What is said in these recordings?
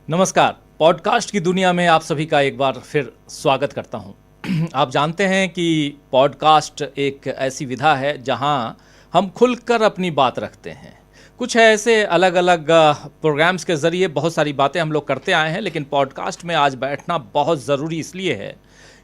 नमस्कार। पॉडकास्ट की दुनिया में आप सभी का एक बार फिर स्वागत करता हूं। आप जानते हैं कि पॉडकास्ट एक ऐसी विधा है जहां हम खुलकर अपनी बात रखते हैं। कुछ ऐसे अलग अलग प्रोग्राम्स के ज़रिए बहुत सारी बातें हम लोग करते आए हैं, लेकिन पॉडकास्ट में आज बैठना बहुत ज़रूरी इसलिए है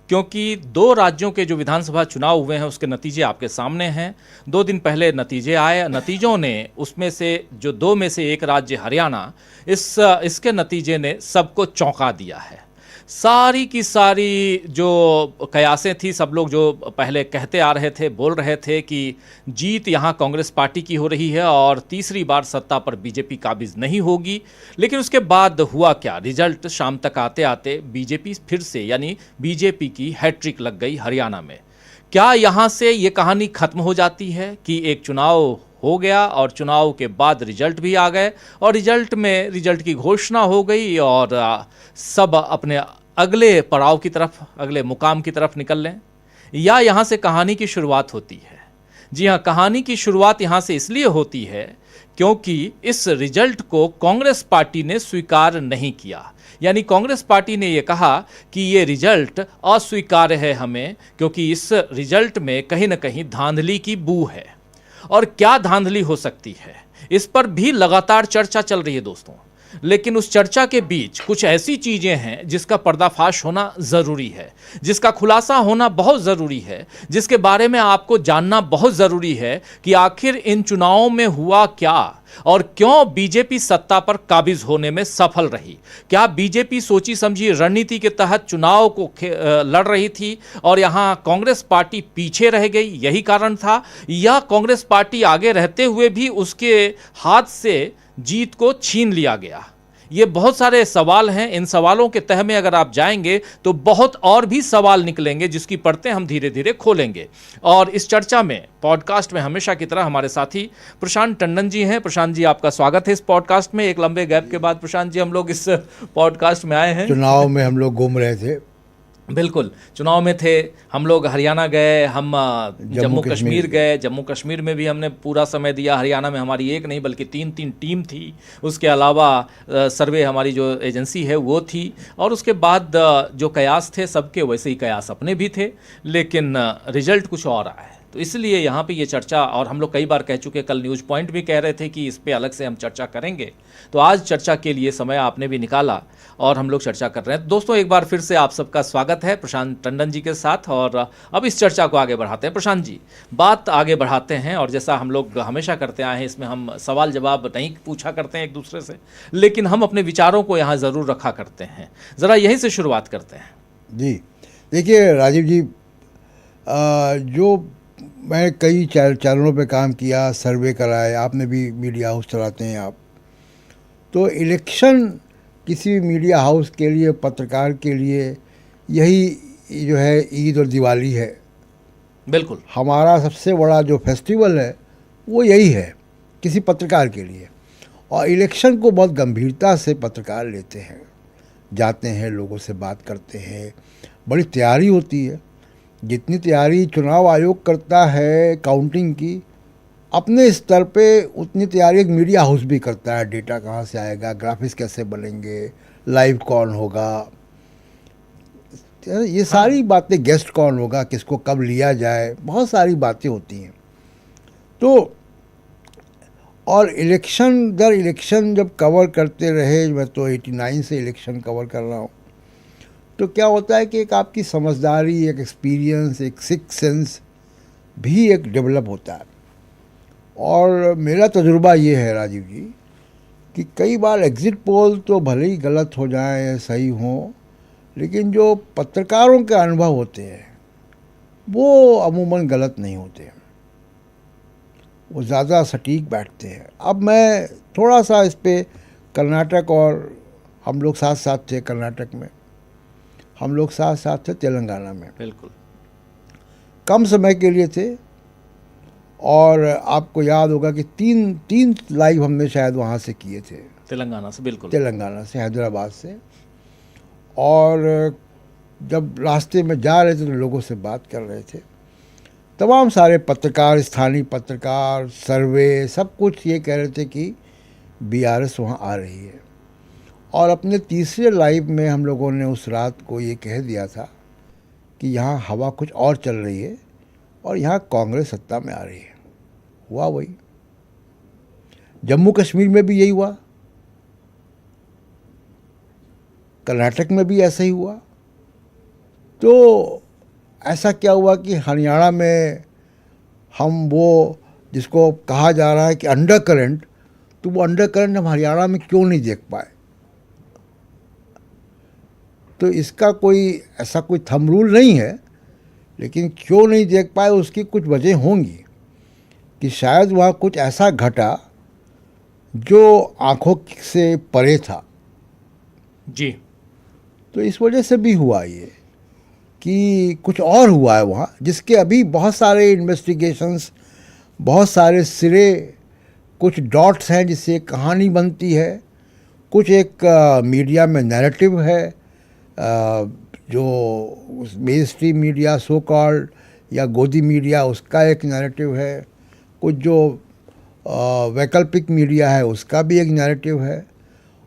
क्योंकि 2 राज्यों के जो विधानसभा चुनाव हुए हैं उसके नतीजे आपके सामने हैं। 2 दिन पहले नतीजे आए, नतीजों ने उसमें से जो 2 में से 1 राज्य हरियाणा, इसके नतीजे ने सबको चौंका दिया है। सारी की सारी जो कयासें थी, सब लोग जो पहले कहते आ रहे थे, बोल रहे थे कि जीत यहाँ कांग्रेस पार्टी की हो रही है और तीसरी बार सत्ता पर बीजेपी काबिज नहीं होगी। लेकिन उसके बाद हुआ क्या? रिजल्ट शाम तक आते आते बीजेपी फिर से, यानी बीजेपी की हैट्रिक लग गई हरियाणा में। क्या यहाँ से ये कहानी खत्म हो जाती है कि एक चुनाव हो गया और चुनाव के बाद रिजल्ट भी आ गए और रिजल्ट की घोषणा हो गई और सब अपने अगले पड़ाव की तरफ, अगले मुकाम की तरफ निकल लें? या यहाँ से कहानी की शुरुआत होती है? जी हाँ, कहानी की शुरुआत यहाँ से इसलिए होती है क्योंकि इस रिजल्ट को कांग्रेस पार्टी ने स्वीकार नहीं किया। यानी कांग्रेस पार्टी ने यह कहा कि ये रिजल्ट अस्वीकार्य है हमें, क्योंकि इस रिजल्ट में कहीं ना कहीं धांधली की बू है। और क्या धांधली हो सकती है, इस पर भी लगातार चर्चा चल रही है दोस्तों। लेकिन उस चर्चा के बीच कुछ ऐसी चीजें हैं जिसका पर्दाफाश होना जरूरी है, जिसका खुलासा होना बहुत जरूरी है, जिसके बारे में आपको जानना बहुत जरूरी है कि आखिर इन चुनावों में हुआ क्या और क्यों बीजेपी सत्ता पर काबिज होने में सफल रही। क्या बीजेपी सोची समझी रणनीति के तहत चुनाव को लड़ रही थी और यहां कांग्रेस पार्टी पीछे रह गई, यही कारण था? या कांग्रेस पार्टी आगे रहते हुए भी उसके हाथ से जीत को छीन लिया गया? ये बहुत सारे सवाल हैं। इन सवालों के तह में अगर आप जाएंगे तो बहुत और भी सवाल निकलेंगे जिसकी परतें हम धीरे धीरे खोलेंगे। और इस चर्चा में, पॉडकास्ट में हमेशा की तरह हमारे साथी प्रशांत टंडन जी हैं। प्रशांत जी, आपका स्वागत है इस पॉडकास्ट में। एक लंबे गैप के बाद प्रशांत जी हम लोग इस पॉडकास्ट में आए हैं। चुनाव में हम लोग घूम रहे थे। बिल्कुल, चुनाव में थे हम लोग। हरियाणा गए, हम जम्मू कश्मीर गए। जम्मू कश्मीर में भी हमने पूरा समय दिया। हरियाणा में हमारी एक नहीं बल्कि 3 टीम थी। उसके अलावा सर्वे हमारी जो एजेंसी है वो थी। और उसके बाद जो कयास थे सबके वैसे ही कयास अपने भी थे, लेकिन रिजल्ट कुछ और आया है। तो इसलिए यहाँ पे ये चर्चा, और हम लोग कई बार कह चुके, कल न्यूज़ पॉइंट भी कह रहे थे कि इस पे अलग से हम चर्चा करेंगे। तो आज चर्चा के लिए समय आपने भी निकाला और हम लोग चर्चा कर रहे हैं। दोस्तों, एक बार फिर से आप सबका स्वागत है प्रशांत टंडन जी के साथ। और अब इस चर्चा को आगे बढ़ाते हैं। प्रशांत जी, बात आगे बढ़ाते हैं और जैसा हम लोग हमेशा करते आए हैं, इसमें हम सवाल जवाब नहीं पूछा करते हैं एक दूसरे से, लेकिन हम अपने विचारों को यहाँ ज़रूर रखा करते हैं। ज़रा यहीं से शुरुआत करते हैं। जी देखिए राजीव जी, जो मैं कई चैनलों पे काम किया, सर्वे कराए, आपने भी मीडिया हाउस चलाते हैं आप, तो इलेक्शन किसी भी मीडिया हाउस के लिए, पत्रकार के लिए यही जो है ईद और दिवाली है। बिल्कुल, हमारा सबसे बड़ा जो फेस्टिवल है वो यही है किसी पत्रकार के लिए। और इलेक्शन को बहुत गंभीरता से पत्रकार लेते हैं, जाते हैं, लोगों से बात करते हैं, बड़ी तैयारी होती है। जितनी तैयारी चुनाव आयोग करता है काउंटिंग की, अपने स्तर पे उतनी तैयारी एक मीडिया हाउस भी करता है। डेटा कहाँ से आएगा, ग्राफिक्स कैसे बनेंगे, लाइव कौन होगा, ये सारी बातें, गेस्ट कौन होगा, किसको कब लिया जाए, बहुत सारी बातें होती हैं। तो और इलेक्शन दर इलेक्शन जब कवर करते रहे, मैं तो 89 से इलेक्शन कवर कर रहा हूँ, तो क्या होता है कि एक आपकी समझदारी, एक एक्सपीरियंस, एक सिक्स सेंस भी एक डेवलप होता है। और मेरा तजुर्बा ये है राजीव जी कि कई बार एग्ज़िट पोल तो भले ही गलत हो जाएं या सही हों, लेकिन जो पत्रकारों के अनुभव होते हैं वो अमूमन गलत नहीं होते, वो ज़्यादा सटीक बैठते हैं। अब मैं थोड़ा सा इस पे, कर्नाटक, और हम लोग साथ साथ थे कर्नाटक में, हम लोग साथ साथ थे तेलंगाना में, बिल्कुल कम समय के लिए थे। और आपको याद होगा कि तीन लाइव हमने शायद वहाँ से किए थे, तेलंगाना से। बिल्कुल, तेलंगाना से, हैदराबाद से। और जब रास्ते में जा रहे थे तो लोगों से बात कर रहे थे, तमाम सारे पत्रकार, स्थानीय पत्रकार, सर्वे, सब कुछ ये कह रहे थे कि बीआरएस वहाँ आ रही है। और अपने तीसरे लाइव में हम लोगों ने उस रात को ये कह दिया था कि यहाँ हवा कुछ और चल रही है और यहाँ कांग्रेस सत्ता में आ रही है। हुआ वही। जम्मू कश्मीर में भी यही हुआ, कर्नाटक में भी ऐसा ही हुआ। तो ऐसा क्या हुआ कि हरियाणा में हम वो जिसको कहा जा रहा है कि अंडर करंट, तो वो अंडर करंट हम हरियाणा में क्यों नहीं देख पाए? तो इसका कोई ऐसा कोई थंब रूल नहीं है, लेकिन क्यों नहीं देख पाए उसकी कुछ वजह होंगी कि शायद वहाँ कुछ ऐसा घटा जो आंखों से परे था। जी। तो इस वजह से भी हुआ ये कि कुछ और हुआ है वहाँ, जिसके अभी बहुत सारे इन्वेस्टिगेशंस, बहुत सारे सिरे, कुछ डॉट्स हैं जिससे एक कहानी बनती है। कुछ एक मीडिया में नैरेटिव है, जो main stream media so called या गोदी मीडिया, उसका एक नैरेटिव है। कुछ जो वैकल्पिक मीडिया है उसका भी एक नैरेटिव है।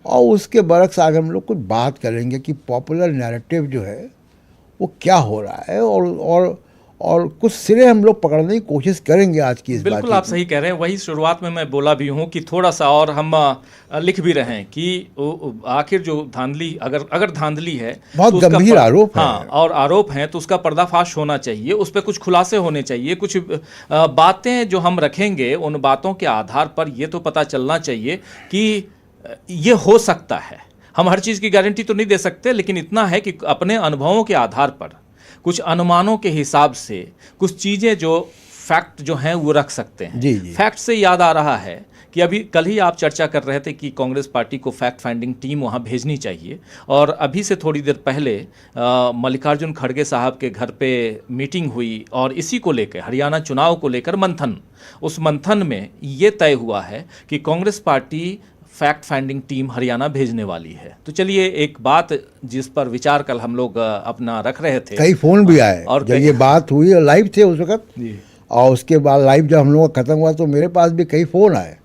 और उसके बरक्स आज हम लोग कुछ बात करेंगे कि पॉपुलर नैरेटिव जो है वो क्या हो रहा है, और कुछ सिरे हम लोग पकड़ने की कोशिश करेंगे आज की इस बात। बिल्कुल आप सही कह रहे हैं। वही शुरुआत में मैं बोला भी हूँ कि थोड़ा सा और हम लिख भी रहे हैं कि आखिर जो धांधली, अगर धांधली है, बहुत तो उसका गंभीर आरोप है। हाँ, और आरोप हैं तो उसका पर्दाफाश होना चाहिए, उस पर कुछ खुलासे होने चाहिए, कुछ बातें जो हम रखेंगे उन बातों के आधार पर ये तो पता चलना चाहिए कि ये हो सकता है। हम हर चीज़ की गारंटी तो नहीं दे सकते, लेकिन इतना है कि अपने अनुभवों के आधार पर, कुछ अनुमानों के हिसाब से कुछ चीज़ें जो फैक्ट जो हैं वो रख सकते हैं। जी जी। फैक्ट से याद आ रहा है कि अभी कल ही आप चर्चा कर रहे थे कि कांग्रेस पार्टी को फैक्ट फाइंडिंग टीम वहाँ भेजनी चाहिए, और अभी से थोड़ी देर पहले मल्लिकार्जुन खड़गे साहब के घर पे मीटिंग हुई और इसी को लेकर, हरियाणा चुनाव को लेकर मंथन। उस मंथन में ये तय हुआ है कि Congress party fact finding team Haryana भेजने वाली है। तो चलिए, एक बात जिस पर विचार कल हम लोग अपना रख रहे थे, कई फ़ोन भी आए और जब ये बात हुई, लाइव थे उस वक्त, और उसके बाद लाइव जब हम लोग का ख़त्म हुआ तो मेरे पास भी कई फ़ोन आए,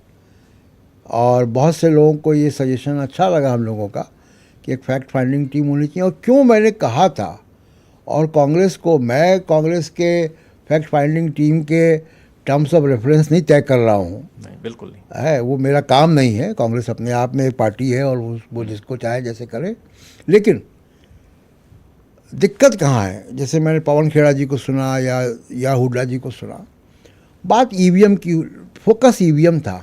और बहुत से लोगों को ये सजेशन अच्छा लगा हम लोगों का कि एक फैक्ट फाइंडिंग टीम होनी चाहिए। और क्यों मैंने कहा था, और कांग्रेस को, मैं कांग्रेस के फैक्ट फाइंडिंग टीम के टर्म्स ऑफ रेफरेंस नहीं तय कर रहा हूँ, नहीं, बिल्कुल नहीं है, वो मेरा काम नहीं है। कांग्रेस अपने आप में एक पार्टी है और वो जिसको चाहे जैसे करे। लेकिन दिक्कत कहाँ है, जैसे मैंने पवन खेड़ा जी को सुना या हुड्डा जी को सुना, बात ईवीएम की, फोकस ईवीएम था।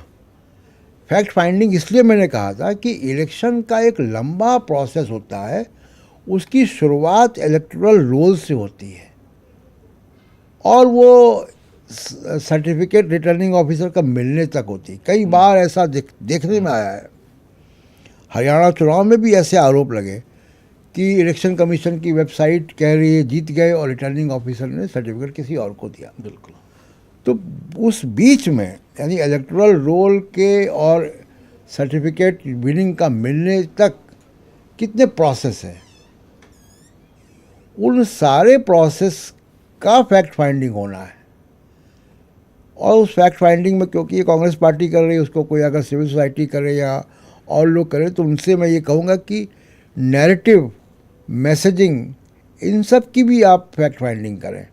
फैक्ट फाइंडिंग इसलिए मैंने कहा था कि इलेक्शन का एक लंबा प्रोसेस होता है, उसकी शुरुआत इलेक्टोरल रोल से होती है, और वो सर्टिफिकेट रिटर्निंग ऑफिसर का मिलने तक होती। कई बार ऐसा देखने में आया है, हरियाणा चुनाव में भी ऐसे आरोप लगे कि इलेक्शन कमीशन की वेबसाइट कह रही है जीत गए और रिटर्निंग ऑफिसर ने सर्टिफिकेट किसी और को दिया। बिल्कुल। तो उस बीच में, यानी इलेक्टोरल रोल के और सर्टिफिकेट विनिंग का मिलने तक कितने प्रोसेस हैं, उन सारे प्रोसेस का फैक्ट फाइंडिंग होना है। और उस फैक्ट फाइंडिंग में, क्योंकि ये कांग्रेस पार्टी कर रही है, उसको कोई अगर सिविल सोसाइटी करे या और लोग करें, तो उनसे मैं ये कहूँगा कि नैरेटिव, मैसेजिंग, इन सब की भी आप फैक्ट फाइंडिंग करें।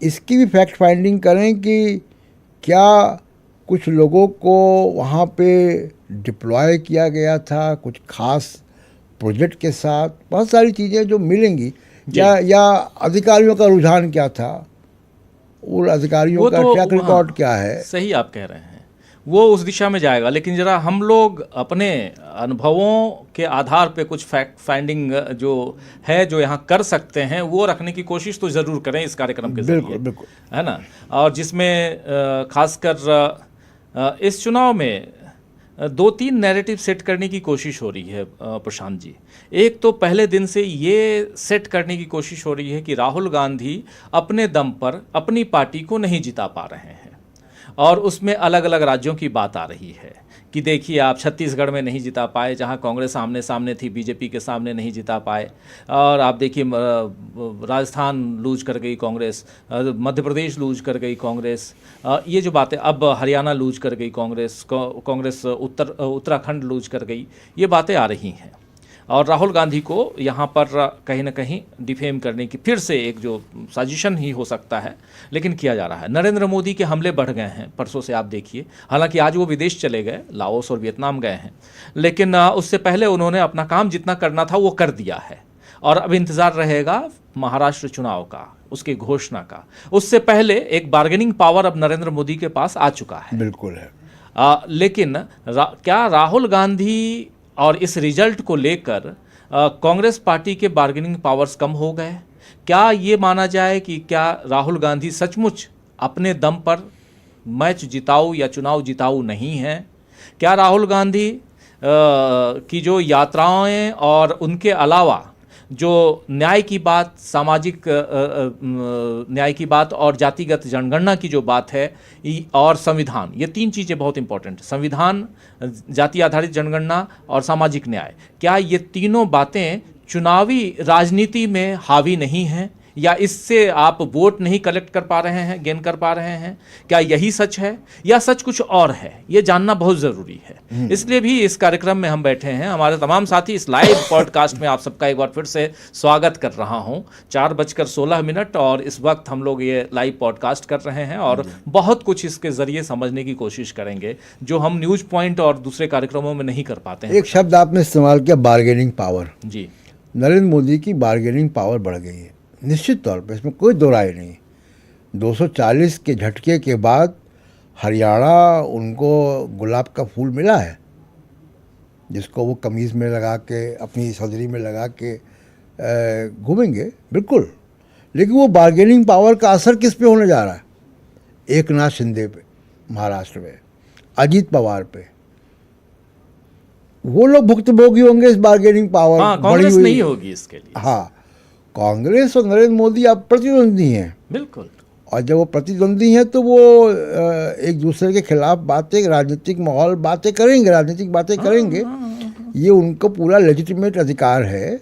इसकी भी फैक्ट फाइंडिंग करें कि क्या कुछ लोगों को वहाँ पे डिप्लॉय किया गया था कुछ खास प्रोजेक्ट के साथ, बहुत सारी चीज़ें जो मिलेंगी, या अधिकारियों का रुझान क्या था, उन अधिकारियों का ट्रैक रिकॉर्ड क्या है। सही आप कह रहे हैं, वो उस दिशा में जाएगा। लेकिन जरा हम लोग अपने अनुभवों के आधार पे कुछ फैक्ट फाइंडिंग जो है, जो यहाँ कर सकते हैं, वो रखने की कोशिश तो ज़रूर करें इस कार्यक्रम के जरिए। बिल्कुल बिल्कुल, है ना। और जिसमें खासकर इस चुनाव में 2-3 नैरेटिव सेट करने की कोशिश हो रही है प्रशांत जी। एक तो पहले दिन से ये सेट करने की कोशिश हो रही है कि राहुल गांधी अपने दम पर अपनी पार्टी को नहीं जिता पा रहे हैं, और उसमें अलग अलग राज्यों की बात आ रही है कि देखिए आप छत्तीसगढ़ में नहीं जिता पाए, जहां कांग्रेस आमने सामने थी, बीजेपी के सामने नहीं जिता पाए। और आप देखिए राजस्थान लूज कर गई कांग्रेस, मध्य प्रदेश लूज कर गई कांग्रेस, ये जो बातें, अब हरियाणा लूज कर गई कांग्रेस, कांग्रेस उत्तराखंड लूज कर गई, ये बातें आ रही हैं। और राहुल गांधी को यहाँ पर कहीं ना कहीं डिफेम करने की फिर से एक जो साजिशन ही हो सकता है, लेकिन किया जा रहा है। नरेंद्र मोदी के हमले बढ़ गए हैं परसों से, आप देखिए। हालांकि आज वो विदेश चले गए, लाओस और वियतनाम गए हैं, लेकिन उससे पहले उन्होंने अपना काम जितना करना था वो कर दिया है। और अब इंतज़ार रहेगा महाराष्ट्र चुनाव का, उसकी घोषणा का। उससे पहले एक बार्गेनिंग पावर अब नरेंद्र मोदी के पास आ चुका है। बिल्कुल है। लेकिन क्या राहुल गांधी और इस रिजल्ट को लेकर कांग्रेस पार्टी के बार्गेनिंग पावर्स कम हो गए? क्या ये माना जाए कि क्या राहुल गांधी सचमुच अपने दम पर मैच जिताऊ या चुनाव जिताऊ नहीं है? क्या राहुल गांधी की जो यात्राएं और उनके अलावा जो न्याय की बात, सामाजिक न्याय की बात और जातिगत जनगणना की जो बात है, और संविधान, ये तीन चीज़ें बहुत इंपॉर्टेंट, संविधान, जाति आधारित जनगणना और सामाजिक न्याय, क्या ये तीनों बातें चुनावी राजनीति में हावी नहीं हैं? या इससे आप वोट नहीं कलेक्ट कर पा रहे हैं, गेन कर पा रहे हैं? क्या यही सच है या सच कुछ और है? ये जानना बहुत ज़रूरी है। इसलिए भी इस कार्यक्रम में हम बैठे हैं। हमारे तमाम साथी इस लाइव पॉडकास्ट में आप सबका एक बार फिर से स्वागत कर रहा हूं। 4:16 और इस वक्त हम लोग ये लाइव पॉडकास्ट कर रहे हैं और बहुत कुछ इसके ज़रिए समझने की कोशिश करेंगे जो हम न्यूज़ पॉइंट और दूसरे कार्यक्रमों में नहीं कर पाते हैं। एक शब्द आपने इस्तेमाल किया, बार्गेनिंग पावर। जी, नरेंद्र मोदी की बार्गेनिंग पावर बढ़ गई है निश्चित तौर पे, इसमें कोई दो राय नहीं। 240 के झटके के बाद हरियाणा उनको गुलाब का फूल मिला है, जिसको वो कमीज़ में लगा के, अपनी सदरी में लगा के घूमेंगे, बिल्कुल। लेकिन वो बार्गेनिंग पावर का असर किस पे होने जा रहा है? एकनाथ शिंदे पे महाराष्ट्र में, अजीत पवार पे। वो लोग भुक्तभोगी होंगे इस बार्गेनिंग पावर। हाँ, कांग्रेस नहीं होगी इसके लिए। हाँ, कांग्रेस और नरेंद्र मोदी अब प्रतिद्वंदी हैं। बिल्कुल। और जब वो प्रतिद्वंदी हैं तो वो एक दूसरे के खिलाफ बातें, राजनीतिक माहौल बातें करेंगे, राजनीतिक बातें करेंगे। ये उनको पूरा लेजिटिमेट अधिकार है।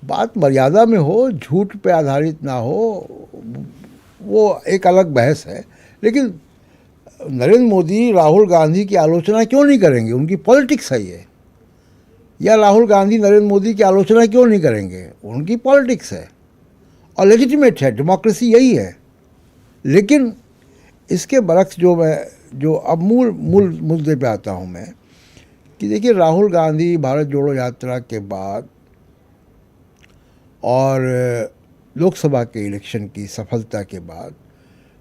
बात मर्यादा में हो, झूठ पे आधारित ना हो, वो एक अलग बहस है। लेकिन नरेंद्र मोदी राहुल गांधी की आलोचना क्यों नहीं करेंगे? उनकी पॉलिटिक्स है ये। या राहुल गांधी नरेंद्र मोदी की आलोचना क्यों नहीं करेंगे? उनकी पॉलिटिक्स है और लेजिटिमेट है, डेमोक्रेसी यही है। लेकिन इसके बरक्स जो अब मूल मुद्दे पे आता हूँ मैं, कि देखिए राहुल गांधी भारत जोड़ो यात्रा के बाद और लोकसभा के इलेक्शन की सफलता के बाद,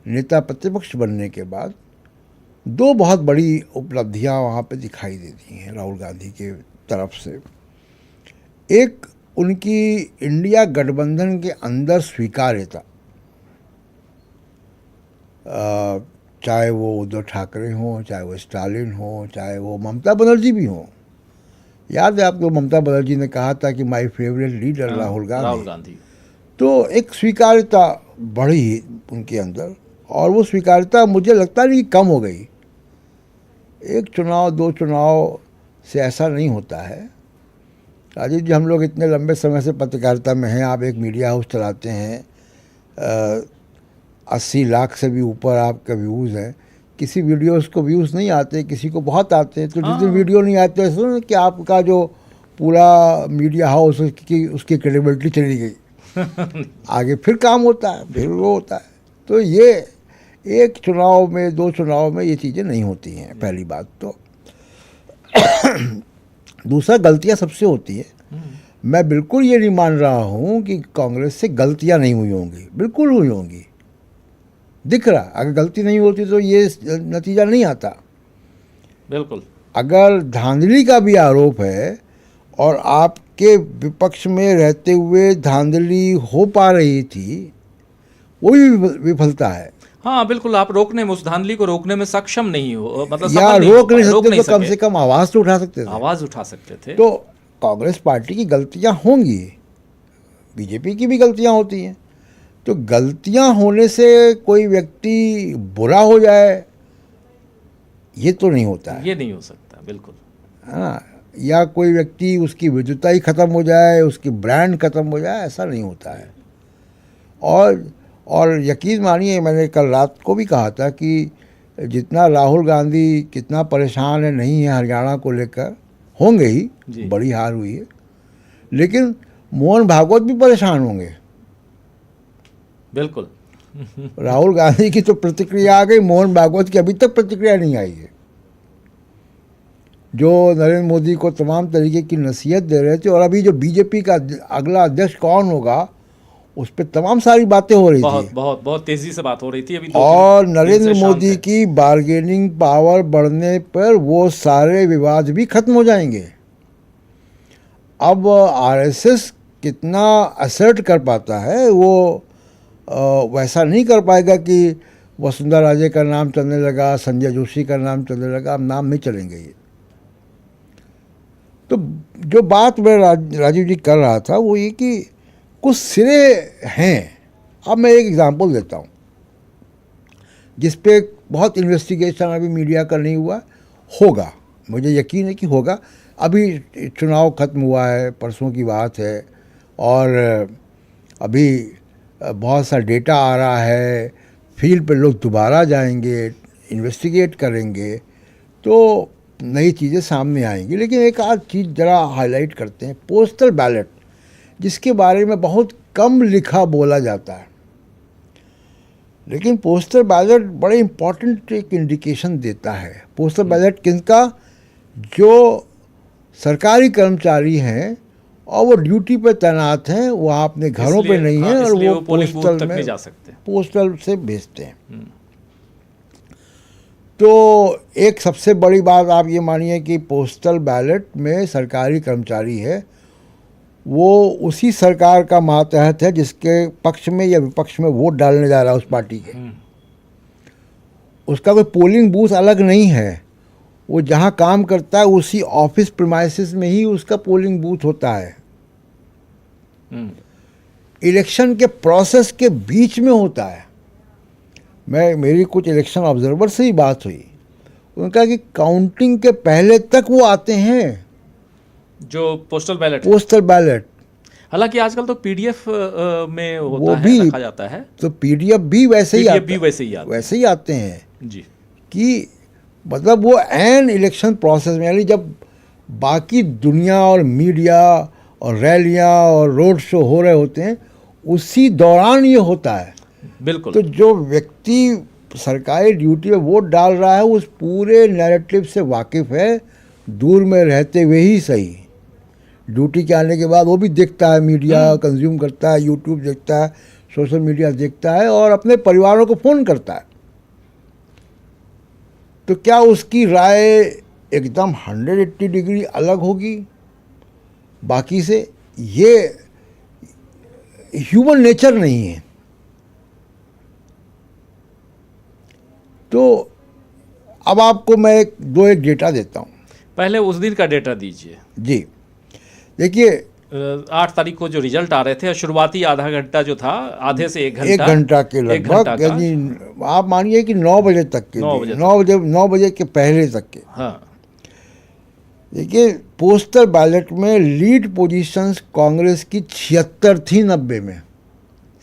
नेता प्रतिपक्ष बनने के बाद, दो बहुत बड़ी उपलब्धियां वहाँ पे दिखाई देती हैं राहुल गांधी के तरफ से। एक, उनकी इंडिया गठबंधन के अंदर स्वीकार्यता, चाहे वो उद्धव ठाकरे हों, चाहे वो स्टालिन हो, चाहे वो ममता बनर्जी भी हों। याद है आपको, ममता बनर्जी ने कहा था कि my favourite leader Rahul Gandhi. तो एक स्वीकार्यता बढ़ी उनके अंदर, और वो स्वीकार्यता मुझे लगता नहीं कम हो गई। एक चुनाव, दो चुनाव से ऐसा नहीं होता है। राजीव जी, हम लोग इतने लंबे समय से पत्रकारिता में हैं, आप एक मीडिया हाउस चलाते हैं, 80 लाख से भी ऊपर आपका व्यूज़ हैं। किसी वीडियोस को व्यूज़ नहीं आते, किसी को बहुत आते हैं। तो जिस दिन वीडियो नहीं आते सुन कि आपका जो पूरा मीडिया हाउस उसकी क्रेडिबिलिटी चली गई। आगे फिर काम होता है, फिर वो होता है। तो ये एक चुनाव में, दो चुनाव में ये चीज़ें नहीं होती हैं, पहली बात तो। दूसरा, गलतियां सबसे होती है। मैं बिल्कुल ये नहीं मान रहा हूँ कि कांग्रेस से गलतियां नहीं हुई होंगी, बिल्कुल हुई होंगी, दिख रहा। अगर गलती नहीं होती तो ये नतीजा नहीं आता। बिल्कुल। अगर धांधली का भी आरोप है और आपके विपक्ष में रहते हुए धांधली हो पा रही थी, वो भी विफलता है। हाँ बिल्कुल, आप रोकने में, उस धांधली को रोकने में सक्षम नहीं हो, मतलब या रोक नहीं सकते तो कम से कम आवाज़ तो उठा सकते थे। आवाज़ उठा सकते थे। तो कांग्रेस पार्टी की गलतियां होंगी, बीजेपी की भी गलतियां होती हैं। तो गलतियां होने से कोई व्यक्ति बुरा हो जाए ये तो नहीं होता है, ये नहीं हो सकता, बिल्कुल। हाँ, या कोई व्यक्ति उसकी विद्युता ही ख़त्म हो जाए, उसकी ब्रांड ख़त्म हो जाए, ऐसा नहीं होता है। और यकीन मानिए, मैंने कल रात को भी कहा था कि जितना राहुल गांधी कितना परेशान है नहीं है हरियाणा को लेकर, होंगे ही, बड़ी हार हुई है, लेकिन मोहन भागवत भी परेशान होंगे, बिल्कुल। राहुल गांधी की तो प्रतिक्रिया आ गई, मोहन भागवत की अभी तक प्रतिक्रिया नहीं आई है। जो नरेंद्र मोदी को तमाम तरीके की नसीहत दे रहे थे, और अभी जो बीजेपी का अगला अध्यक्ष कौन होगा उस पर तमाम सारी बातें हो रही थी, बहुत तेजी से बात हो रही थी अभी। और नरेंद्र मोदी की बार्गेनिंग पावर बढ़ने पर वो सारे विवाद भी खत्म हो जाएंगे। अब आरएसएस कितना असर्ट कर पाता है, वो वैसा नहीं कर पाएगा कि वसुंधरा राजे का नाम चलने लगा, संजय जोशी का नाम चलने लगा, अब नाम नहीं चलेंगे ये। तो जो बात मैं राजीव जी कर रहा था वो ये कि कुछ सिरे हैं। अब मैं एक एग्जांपल देता हूँ जिस पे बहुत इन्वेस्टिगेशन अभी मीडिया का नहीं हुआ, होगा, मुझे यकीन है कि होगा। अभी चुनाव खत्म हुआ है, परसों की बात है, और अभी बहुत सा डेटा आ रहा है, फील्ड पे लोग दोबारा जाएंगे, इन्वेस्टिगेट करेंगे, तो नई चीज़ें सामने आएंगी। लेकिन एक आध चीज़ ज़रा हाईलाइट करते हैं, पोस्टल बैलेट, जिसके बारे में बहुत कम लिखा बोला जाता है, लेकिन पोस्टल बैलेट बड़े इम्पॉर्टेंट एक इंडिकेशन देता है। पोस्टल बैलेट किनका? जो सरकारी कर्मचारी हैं और वो ड्यूटी पे तैनात हैं, वहाँ अपने घरों पे नहीं है, और वो पोस्टल में जा सकते हैं, पोस्टल से भेजते हैं। तो एक सबसे बड़ी बात आप ये मानिए कि पोस्टल बैलेट में सरकारी कर्मचारी है, वो उसी सरकार का मातहत है जिसके पक्ष में या विपक्ष में वोट डालने जा रहा है उस पार्टी के। उसका कोई पोलिंग बूथ अलग नहीं है, वो जहाँ काम करता है उसी ऑफिस प्रीमाइसेस में ही उसका पोलिंग बूथ होता है। इलेक्शन के प्रोसेस के बीच में होता है। मेरी कुछ इलेक्शन ऑब्जर्वर से ही बात हुई, उन्होंने कहा कि काउंटिंग के पहले तक वो आते हैं, जो पोस्टल बैलेट। हालांकि आजकल तो पीडीएफ में होता है, रखा जाता है, तो पीडीएफ भी वैसे ही आते हैं जी, कि मतलब वो एन इलेक्शन प्रोसेस में, यानी जब बाकी दुनिया और मीडिया और रैलियां और रोड शो हो रहे होते हैं, उसी दौरान ये होता है। बिल्कुल। तो जो व्यक्ति सरकारी ड्यूटी में वोट डाल रहा है उस पूरे नैरेटिव से वाकिफ़ है, दूर में रहते हुए ही सही। ड्यूटी के आने के बाद वो भी देखता है, मीडिया कंज्यूम करता है, यूट्यूब देखता है, सोशल मीडिया देखता है, और अपने परिवारों को फ़ोन करता है। तो क्या उसकी राय एकदम 180 डिग्री अलग होगी बाकी से? ये ह्यूमन नेचर नहीं है। तो अब आपको मैं एक डेटा देता हूँ। पहले उस दिन का डेटा दीजिए जी। देखिए 8 तारीख को जो रिजल्ट आ रहे थे, शुरुआती आधा घंटा जो था, आधे से 1 घंटा के लगभग, यानी आप मानिए कि 9 बजे तक के, 9 बजे के पहले तक के। हाँ, देखिए पोस्टल बैलेट में लीड पोजीशंस कांग्रेस की 76 थी 90 में,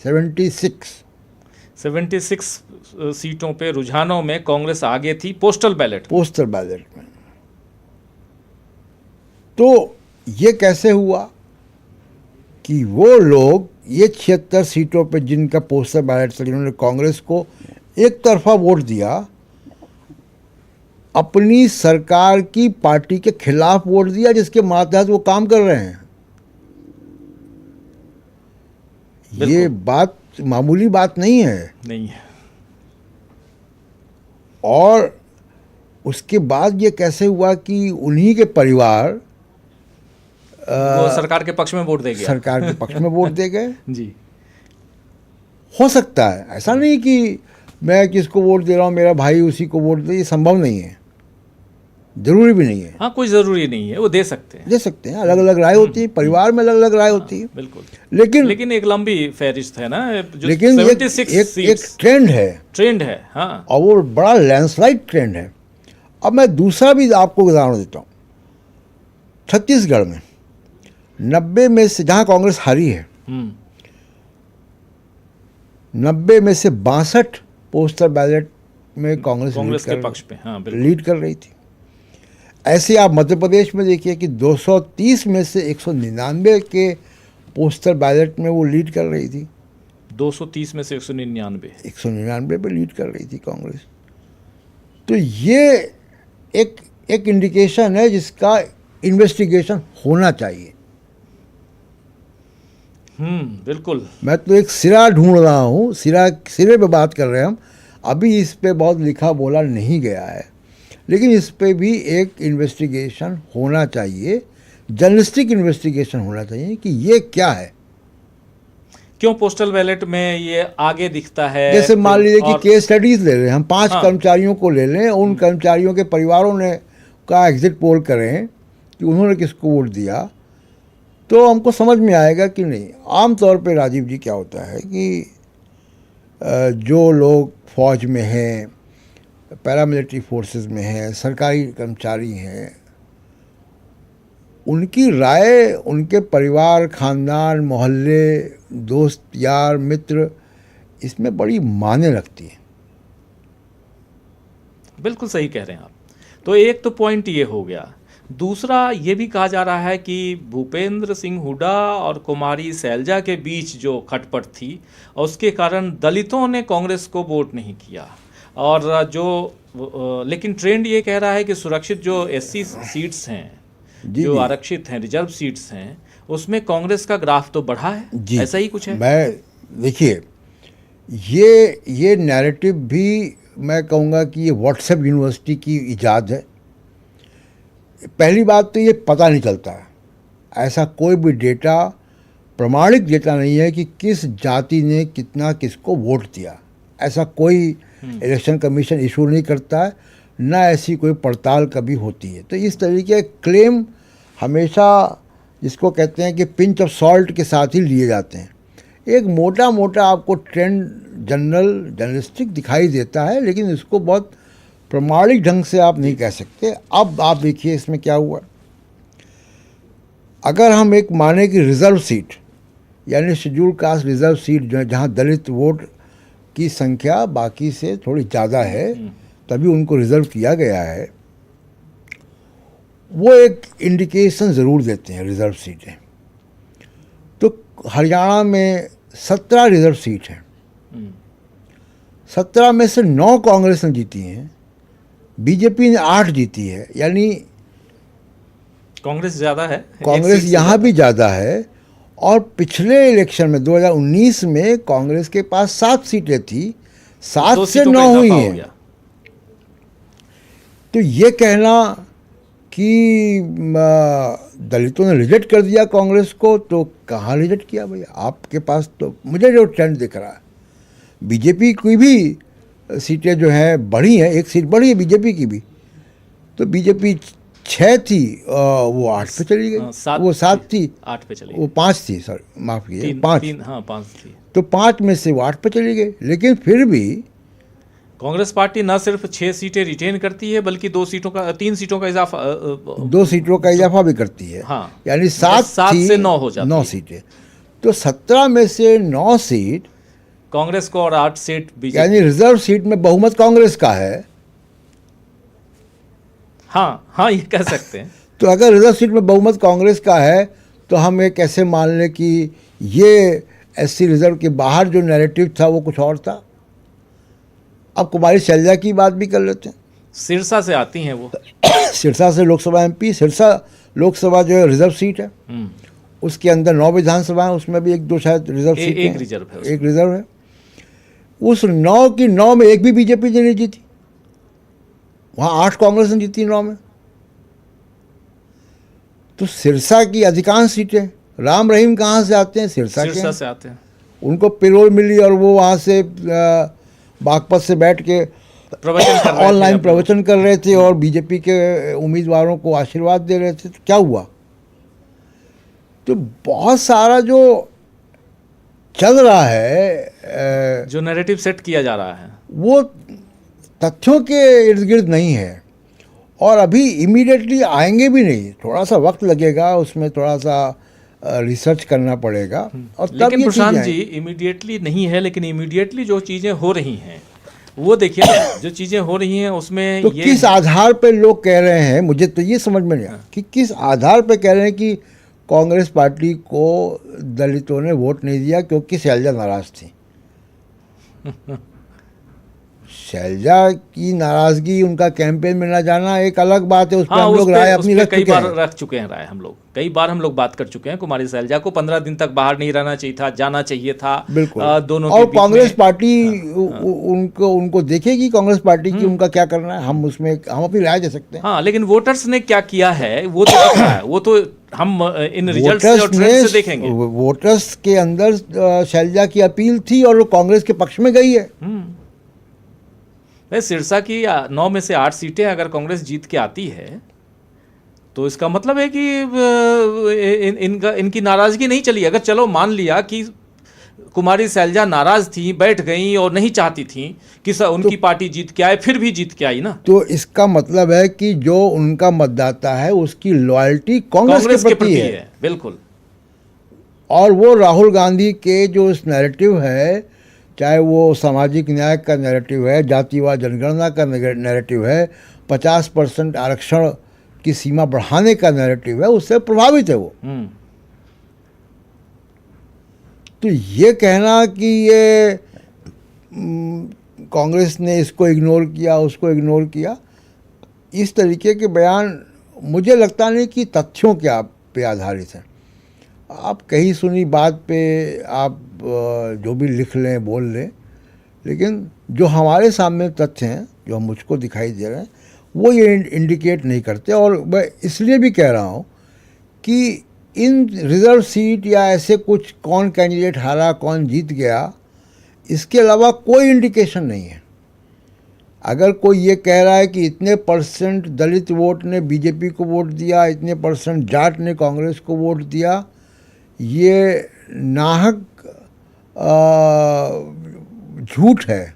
76 सीटों पे रुझानों में कांग्रेस आगे थी पोस्टल बैलेट में। तो ये कैसे हुआ कि वो लोग ये 76 सीटों पे जिनका पोस्टल बैलेट था, जिन्होंने कांग्रेस को एक तरफा वोट दिया, अपनी सरकार की पार्टी के खिलाफ वोट दिया जिसके मातहत वो काम कर रहे हैं। ये बात मामूली बात नहीं है। और उसके बाद ये कैसे हुआ कि उन्हीं के परिवार वो सरकार के पक्ष में वोट दे गए। जी, हो सकता है, ऐसा नहीं कि मैं किसको वोट दे रहा हूँ मेरा भाई उसी को वोट दे, ये संभव नहीं है, जरूरी भी नहीं है। हाँ, कोई ज़रूरी नहीं है, वो दे सकते हैं। अलग अलग राय होती है, परिवार में अलग अलग राय होती है। बिल्कुल। लेकिन एक लंबी फहरिस्त है ना, जो लेकिन एक ट्रेंड है। हाँ, और वो बड़ा लैंडस्लाइड ट्रेंड है। अब मैं दूसरा भी आपको उदाहरण देता हूँ। छत्तीसगढ़ में 90 में से, जहाँ कांग्रेस हारी है, 90 में से 62 पोस्टल बैलेट में कांग्रेस के पक्ष पे, हाँ, लीड कर रही थी। ऐसे आप मध्य प्रदेश में देखिए कि 230 में से 199 के पोस्टल बैलेट में वो लीड कर रही थी। 230 में से 199 पे लीड कर रही थी कांग्रेस। तो ये एक इंडिकेशन है जिसका इन्वेस्टिगेशन होना चाहिए। बिल्कुल। मैं तो एक सिरा ढूंढ रहा हूँ, सिरे पे बात कर रहे हैं हम। अभी इस पे बहुत लिखा बोला नहीं गया है, लेकिन इस पे भी एक इन्वेस्टिगेशन होना चाहिए, जर्नलिस्टिक इन्वेस्टिगेशन होना चाहिए कि ये क्या है, क्यों पोस्टल बैलेट में ये आगे दिखता है। जैसे मान लीजिए कि केस स्टडीज ले रहे हैं हम, 5 हाँ। कर्मचारियों को ले लें, उन कर्मचारियों के परिवारों ने का एग्जिट पोल करें कि उन्होंने किसको वोट दिया, तो हमको समझ में आएगा कि नहीं। आमतौर पे राजीव जी क्या होता है कि जो लोग फौज में हैं, पैरामिलिट्री फोर्सेस में हैं, सरकारी कर्मचारी हैं, उनकी राय उनके परिवार, खानदान, मोहल्ले, दोस्त, यार, मित्र, इसमें बड़ी मायने रखती है। बिल्कुल सही कह रहे हैं आप। तो एक तो पॉइंट ये हो गया। दूसरा ये भी कहा जा रहा है कि भूपेंद्र सिंह हुड्डा और कुमारी सैलजा के बीच जो खटपट थी, उसके कारण दलितों ने कांग्रेस को वोट नहीं किया। और लेकिन ट्रेंड ये कह रहा है कि सुरक्षित जो एससी सीट्स हैं, जो आरक्षित हैं, रिजर्व सीट्स हैं, उसमें कांग्रेस का ग्राफ तो बढ़ा है। ऐसा ही कुछ है। मैं देखिए, ये नैरेटिव भी मैं कहूँगा कि ये व्हाट्सएप यूनिवर्सिटी की इजाद है। पहली बात तो ये पता नहीं चलता है, ऐसा कोई भी डेटा, प्रमाणिक डेटा नहीं है कि किस जाति ने कितना किसको वोट दिया। ऐसा कोई इलेक्शन कमीशन इशू नहीं करता है, ना ऐसी कोई पड़ताल कभी होती है। तो इस तरीके के क्लेम हमेशा, जिसको कहते हैं कि पिंच ऑफ सॉल्ट के साथ ही लिए जाते हैं। एक मोटा मोटा आपको ट्रेंड जर्नलिस्टिक दिखाई देता है, लेकिन इसको बहुत प्रमाणिक ढंग से आप नहीं कह सकते। अब आप देखिए इसमें क्या हुआ। अगर हम एक माने कि रिज़र्व सीट, यानी शेड्यूल कास्ट रिज़र्व सीट, जो है जहाँ दलित वोट की संख्या बाकी से थोड़ी ज़्यादा है, तभी उनको रिज़र्व किया गया है, वो एक इंडिकेशन ज़रूर देते हैं रिज़र्व सीटें। तो हरियाणा में 17 रिज़र्व सीट हैं, 17 में से 9 कांग्रेस ने जीती हैं, बीजेपी ने 8 जीती है, यानी कांग्रेस ज़्यादा है। कांग्रेस यहाँ भी ज़्यादा है। और पिछले इलेक्शन में 2019 में कांग्रेस के पास 7 सीटें थी, 7 से 9 हुई हैं। तो ये कहना कि दलितों ने रिजेक्ट कर दिया कांग्रेस को, तो कहाँ रिजेक्ट किया भैया? आपके पास तो मुझे जो ट्रेंड दिख रहा है, बीजेपी की भी सीटें जो हैं बढ़ी हैं, 1 सीट बढ़ी है बीजेपी की भी। तो बीजेपी 6 थी, वो 8 पे चली गई। वो 7 थी, 8 पे चली गई। वो 5 थी, सॉरी माफ़ कीजिए, 5 थी। तो 5 में से वो 8 पे चली गई। लेकिन फिर भी कांग्रेस पार्टी न सिर्फ 6 सीटें रिटेन करती है, बल्कि 3 सीटों का इजाफा 2 सीटों का इजाफा भी करती है। हाँ, यानी 7 से 9 हो जाती 9 सीटें। तो 17 में से 9 सीट कांग्रेस को और 8 सीट बीजेपी, यानी रिजर्व सीट में बहुमत कांग्रेस का है। हाँ, ये कह सकते हैं। तो अगर रिजर्व सीट में बहुमत कांग्रेस का है, तो हम ये कैसे मान लें कि ये एससी रिजर्व के बाहर जो नैरेटिव था वो कुछ और था। अब कुमारी सैलजा की बात भी कर लेते हैं। सिरसा से आती हैं वो। सिरसा से लोकसभा एमपी, सिरसा लोकसभा जो है रिजर्व सीट है, उसके अंदर 9 विधानसभा है, उसमें भी 1-2 शायद रिजर्व सीट एक रिजर्व है, एक रिजर्व है। उस 9 की 9 में एक भी बीजेपी ने नहीं जीती, वहाँ 8 कांग्रेस ने जीती 9 में। तो सिरसा की अधिकांश सीटें, राम रहीम कहाँ से आते हैं? सिरसा से आते हैं। उनको पेरोल मिली और वो वहाँ से बागपत से बैठ के ऑनलाइन प्रवचन कर रहे थे और बीजेपी के उम्मीदवारों को आशीर्वाद दे रहे थे। तो क्या हुआ? तो बहुत सारा जो चल रहा है, जो नैरेटिव सेट किया जा रहा है, वो तथ्यों के इर्द गिर्द नहीं है। और अभी इमीडिएटली आएंगे भी नहीं, थोड़ा सा वक्त लगेगा, उसमें थोड़ा सा रिसर्च करना पड़ेगा और तब लेकिन ये प्रशांत चीज़ें जी इमीडिएटली नहीं है, लेकिन इमीडिएटली जो चीज़ें हो रही हैं वो देखिए ना, जो चीज़ें हो रही हैं उसमें तो ये किस आधार पे लोग कह रहे हैं, मुझे तो ये समझ में नहीं आया कि किस आधार पे कह रहे हैं कि कांग्रेस पार्टी को दलितों ने वोट नहीं दिया क्योंकि शैलजा नाराज थी। शैलजा की नाराजगी, उनका कैंपेन में ना जाना एक अलग बात है, उस पर हाँ, हम उस लोग पे राय अपनी रख कई चुके बार हैं। रख चुके हैं राय, हम लोग कई बार हम लोग बात कर चुके हैं। कुमारी शैलजा को 15 दिन तक बाहर नहीं रहना चाहिए था, जाना चाहिए था। बिल्कुल। दोनों और के बीच कांग्रेस में पार्टी उनको देखेगी, कांग्रेस पार्टी की उनका क्या करना है, हम उसमें हम अपनी राय दे सकते हैं। हाँ, लेकिन वोटर्स ने क्या किया है वो तो दिख रहा है, वो तो हम इन रिजल्ट से और ट्रेंड से देखेंगे। वोटर्स के अंदर शैलजा की अपील थी और वो कांग्रेस के पक्ष में गई है। भाई सिरसा की 9 में से 8 सीटें अगर कांग्रेस जीत के आती है तो इसका मतलब है कि इनकी नाराजगी नहीं चली। अगर चलो मान लिया कि कुमारी शैलजा नाराज थी, बैठ गई और नहीं चाहती थी कि उनकी पार्टी जीत के आए, फिर भी जीत के आई ना, तो इसका मतलब है कि जो उनका मतदाता है उसकी लॉयल्टी कांग्रेस के प्रति है। बिल्कुल। और वो राहुल गांधी के जो इस नैरेटिव है, चाहे वो सामाजिक न्याय का नैरेटिव है, जातिवाद जनगणना का नैरेटिव है, 50% आरक्षण की सीमा बढ़ाने का नैरेटिव है, उससे प्रभावित है वो। तो ये कहना कि ये कांग्रेस ने इसको इग्नोर किया, उसको इग्नोर किया, इस तरीके के बयान मुझे लगता नहीं कि तथ्यों के पे आधारित हैं। आप कहीं सुनी बात पे आप जो भी लिख लें, बोल लें, लेकिन जो हमारे सामने तथ्य हैं, जो मुझको दिखाई दे रहे हैं, वो ये इंडिकेट नहीं करते। और मैं इसलिए भी कह रहा हूँ कि इन रिज़र्व सीट या ऐसे कुछ कौन कैंडिडेट हारा, कौन जीत गया, इसके अलावा कोई इंडिकेशन नहीं है। अगर कोई ये कह रहा है कि इतने % दलित वोट ने बीजेपी को वोट दिया, इतने % जाट ने कांग्रेस को वोट दिया, ये नाहक झूठ है,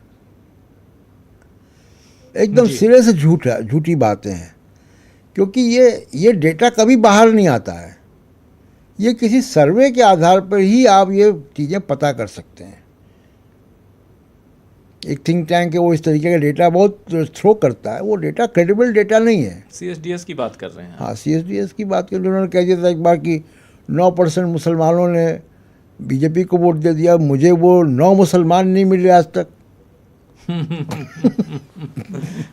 एकदम सिरे से झूठ है, झूठी बातें हैं। क्योंकि ये डेटा कभी बाहर नहीं आता है, ये किसी सर्वे के आधार पर ही आप ये चीज़ें पता कर सकते हैं। एक थिंक टैंक है, वो इस तरीके का डेटा बहुत थ्रो करता है, वो डेटा क्रेडिबल डेटा नहीं है। CSDS की बात कर रहे हैं। हाँ, CSDS की बात कर, उन्होंने कह दिया था एक बार कि 9% मुसलमानों ने बीजेपी को वोट दे दिया। मुझे वो 9 मुसलमान नहीं मिले आज तक।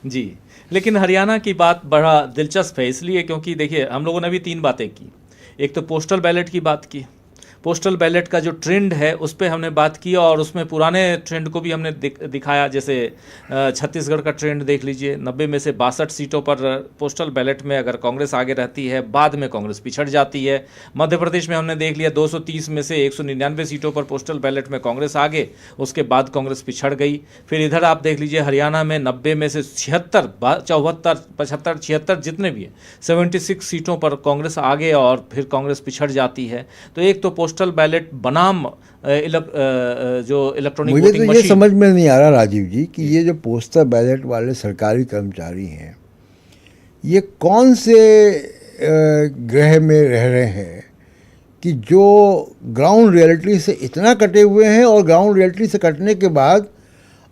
जी, लेकिन हरियाणा की बात बड़ा दिलचस्प है इसलिए क्योंकि देखिए हम लोगों ने अभी 3 बातें की। एक तो पोस्टल बैलेट की बात की, पोस्टल बैलेट का जो ट्रेंड है उस पर हमने बात की और उसमें पुराने ट्रेंड को भी हमने दिखाया। जैसे छत्तीसगढ़ का ट्रेंड देख लीजिए, 90 में से 62 सीटों पर पोस्टल बैलेट में अगर कांग्रेस आगे रहती है, बाद में कांग्रेस पिछड़ जाती है। मध्य प्रदेश में हमने देख लिया 230 में से 199 सीटों पर पोस्टल बैलेट में कांग्रेस आगे, उसके बाद कांग्रेस पिछड़ गई। फिर इधर आप देख लीजिए हरियाणा में 90 में से 76, 74, 75, 76 जितने भी हैं, 76 सीटों पर कांग्रेस आगे और फिर कांग्रेस पिछड़ जाती है। तो एक तो पोस्टल बैलेट बनाम जो इलेक्ट्रॉनिक मुझे वोटिंग तो ये समझ में नहीं आ रहा राजीव जी कि ये जो पोस्टल बैलेट वाले सरकारी कर्मचारी हैं, ये कौन से ग्रह में रह रहे हैं कि जो ग्राउंड रियलिटी से इतना कटे हुए हैं और ग्राउंड रियलिटी से कटने के बाद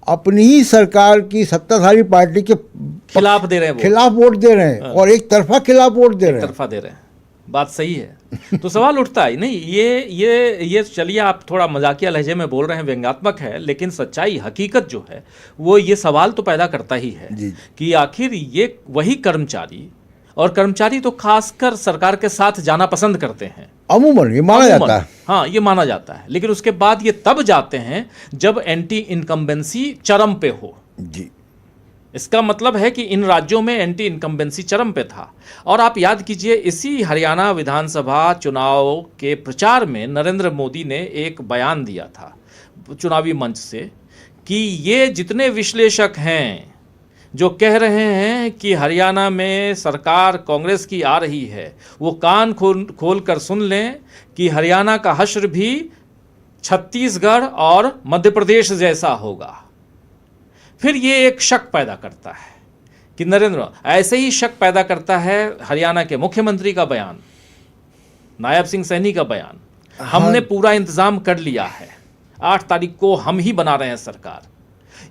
अपनी ही सरकार की सत्ताधारी पार्टी के खिलाफ दे रहे हैं, खिलाफ वोट दे रहे हैं और एक तरफा खिलाफ वोट दे रहे हैं। तरफा दे रहे हैं, बात सही है। तो सवाल उठता है नहीं, ये चलिए आप थोड़ा मजाकिया लहजे में बोल रहे हैं, व्यंग्यात्मक है, लेकिन सच्चाई हकीकत जो है वो ये सवाल तो पैदा करता ही है जी। कि आखिर ये वही कर्मचारी, और कर्मचारी तो खासकर सरकार के साथ जाना पसंद करते हैं, अमूमन ये माना जाता है। हाँ, ये माना जाता है, लेकिन उसके बाद ये तब जाते हैं जब एंटी इनकम्बेंसी चरम पे हो। जी, इसका मतलब है कि इन राज्यों में एंटी इनकम्बेंसी चरम पे था। और आप याद कीजिए इसी हरियाणा विधानसभा चुनाव के प्रचार में नरेंद्र मोदी ने एक बयान दिया था चुनावी मंच से कि ये जितने विश्लेषक हैं जो कह रहे हैं कि हरियाणा में सरकार कांग्रेस की आ रही है, वो कान खोल कर सुन लें कि हरियाणा का हश्र भी छत्तीसगढ़ और मध्य प्रदेश जैसा होगा। फिर ये एक शक पैदा करता है कि नरेंद्र, ऐसे ही शक पैदा करता है हरियाणा के मुख्यमंत्री का बयान, नायब सिंह सैनी का बयान, हमने पूरा इंतजाम कर लिया है, 8 तारीख को हम ही बना रहे हैं सरकार।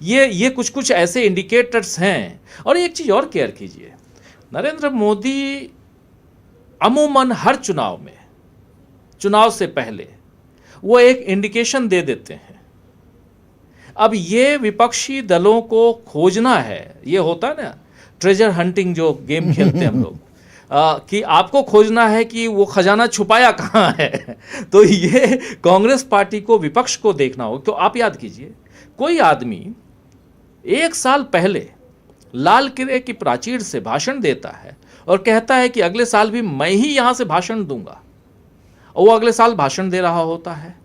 ये कुछ कुछ ऐसे इंडिकेटर्स हैं। और एक चीज और केयर कीजिए, नरेंद्र मोदी अमूमन हर चुनाव में, चुनाव से पहले वो एक इंडिकेशन दे देते हैं। अब ये विपक्षी दलों को खोजना है, ये होता है ना ट्रेजर हंटिंग जो गेम खेलते हैं हम लोग, कि आपको खोजना है कि वो खजाना छुपाया कहाँ है। तो ये कांग्रेस पार्टी को, विपक्ष को देखना हो। तो आप याद कीजिए, कोई आदमी 1 साल पहले लाल किले की प्राचीर से भाषण देता है और कहता है कि अगले साल भी मैं ही यहां से भाषण दूंगा, और वो अगले साल भाषण दे रहा होता है।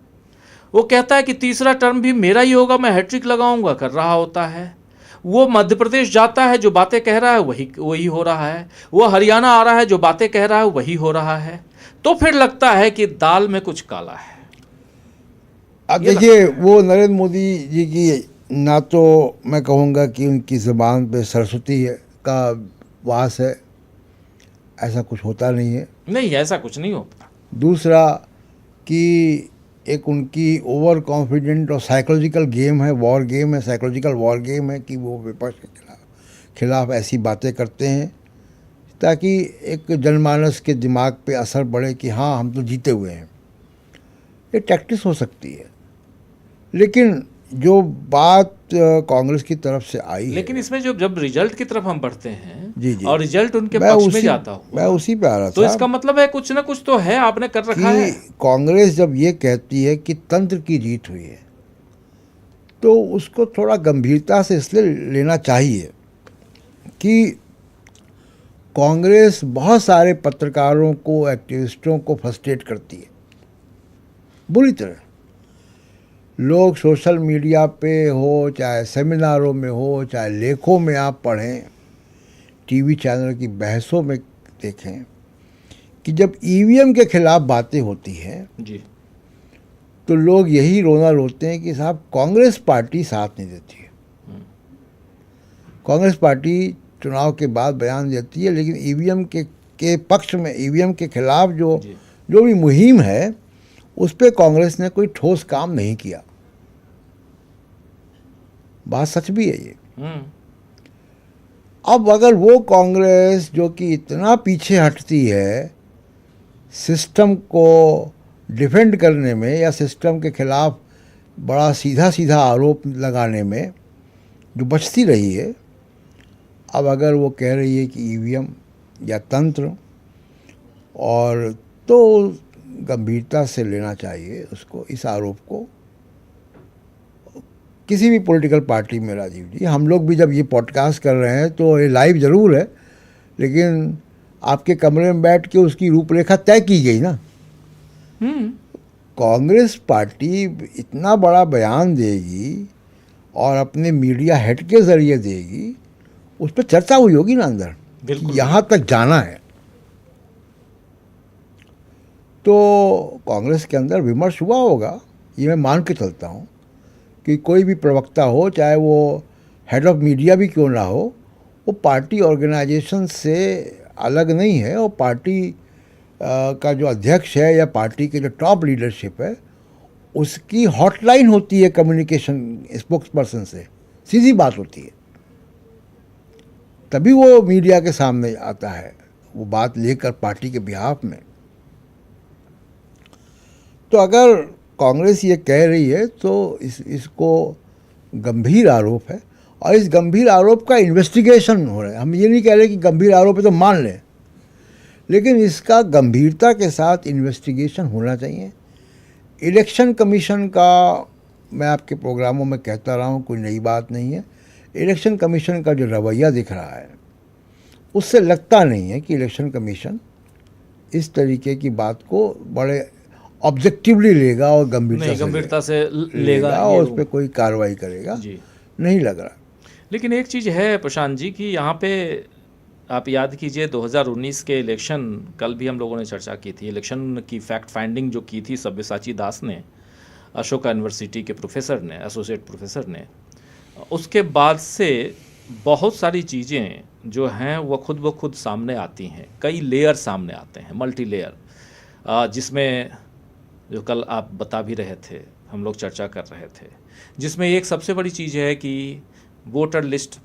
वो कहता है कि तीसरा टर्म भी मेरा ही होगा, मैं हैट्रिक लगाऊंगा, कर रहा होता है। वो मध्य प्रदेश जाता है, जो बातें कह रहा है वही हो रहा है। वो हरियाणा आ रहा है, जो बातें कह रहा है वही हो रहा है। तो फिर लगता है कि दाल में कुछ काला है। अब देखिए, वो नरेंद्र मोदी जी की, ना तो मैं कहूँगा कि उनकी ज़बान पे सरस्वती का वास है, ऐसा कुछ होता नहीं है। नहीं, ऐसा कुछ नहीं होता। दूसरा कि एक उनकी ओवर कॉन्फिडेंट और साइकोलॉजिकल गेम है, वॉर गेम है, साइकोलॉजिकल वॉर गेम है कि वो विपक्ष के खिलाफ ऐसी बातें करते हैं ताकि एक जनमानस के दिमाग पे असर पड़े कि हाँ, हम तो जीते हुए हैं। ये टैक्टिस हो सकती है, लेकिन जो बात कांग्रेस की तरफ से आई लेकिन है, इसमें जब रिजल्ट की तरफ हम बढ़ते हैं जी जी, और रिजल्ट उनके पक्ष में जाता हो, मैं उसी पे आ रहा था। तो इसका मतलब है कुछ ना कुछ तो है, आपने कर रखा है। कांग्रेस जब ये कहती है कि तंत्र की जीत हुई है, तो उसको थोड़ा गंभीरता से इसलिए लेना चाहिए कि कांग्रेस बहुत सारे पत्रकारों को, एक्टिविस्टों को फ्रस्ट्रेट करती है बुरी तरह। लोग सोशल मीडिया पे हो, चाहे सेमिनारों में हो, चाहे लेखों में आप पढ़ें, टीवी चैनल की बहसों में देखें कि जब ईवीएम के खिलाफ बातें होती हैं जी, तो लोग यही रोना रोते हैं कि साहब कांग्रेस पार्टी साथ नहीं देती है। कांग्रेस पार्टी चुनाव के बाद बयान देती है, लेकिन ईवीएम के पक्ष में, ईवीएम के खिलाफ जो भी मुहिम है, उस पर कांग्रेस ने कोई ठोस काम नहीं किया। बात सच भी है ये। अब अगर वो कांग्रेस जो कि इतना पीछे हटती है सिस्टम को डिफेंड करने में, या सिस्टम के खिलाफ बड़ा सीधा सीधा आरोप लगाने में जो बचती रही है, अब अगर वो कह रही है कि ईवीएम या तंत्र, और तो गंभीरता से लेना चाहिए उसको, इस आरोप को, किसी भी पॉलिटिकल पार्टी में। राजीव जी, हम लोग भी जब ये पॉडकास्ट कर रहे हैं तो ये लाइव ज़रूर है, लेकिन आपके कमरे में बैठ के उसकी रूपरेखा तय की गई ना। कांग्रेस पार्टी इतना बड़ा बयान देगी और अपने मीडिया हेड के ज़रिए देगी, उस पर चर्चा हुई होगी ना अंदर, यहाँ तक जाना है। तो कांग्रेस के अंदर विमर्श हुआ होगा, ये मैं मान के चलता हूँ कि कोई भी प्रवक्ता हो, चाहे वो हेड ऑफ मीडिया भी क्यों ना हो, वो पार्टी ऑर्गेनाइजेशन से अलग नहीं है। और पार्टी का जो अध्यक्ष है या पार्टी के जो टॉप लीडरशिप है, उसकी हॉटलाइन होती है कम्युनिकेशन स्पोक्स पर्सन से, सीधी बात होती है, तभी वो मीडिया के सामने आता है वो बात लेकर पार्टी के बिहाफ में। तो अगर कांग्रेस ये कह रही है तो इसको गंभीर आरोप है, और इस गंभीर आरोप का इन्वेस्टिगेशन हो रहा है। हम ये नहीं कह रहे कि गंभीर आरोप है तो मान लें, लेकिन इसका गंभीरता के साथ इन्वेस्टिगेशन होना चाहिए। इलेक्शन कमीशन का मैं आपके प्रोग्रामों में कहता रहा हूँ, कोई नई बात नहीं है। इलेक्शन कमीशन का जो रवैया दिख रहा है, उससे लगता नहीं है कि इलेक्शन कमीशन इस तरीके की बात को बड़े ऑब्जेक्टिवली लेगा और गंभीरता से लेगा और उस पर कोई कार्रवाई करेगा, नहीं लग रहा। लेकिन एक चीज़ है प्रशांत जी कि यहाँ पे आप याद कीजिए 2019 के इलेक्शन, कल भी हम लोगों ने चर्चा की थी, इलेक्शन की फैक्ट फाइंडिंग जो की थी सब्यसाची दास ने, अशोका यूनिवर्सिटी के प्रोफेसर ने, एसोसिएट प्रोफेसर ने, उसके बाद से बहुत सारी चीज़ें जो हैं वो खुद ब खुद सामने आती हैं, कई लेयर सामने आते हैं, मल्टी लेयर, जिसमें जो कल आप बता भी रहे थे, हम लोग चर्चा कर रहे थे, जिसमें एक सबसे बड़ी चीज़ है कि वोटर लिस्ट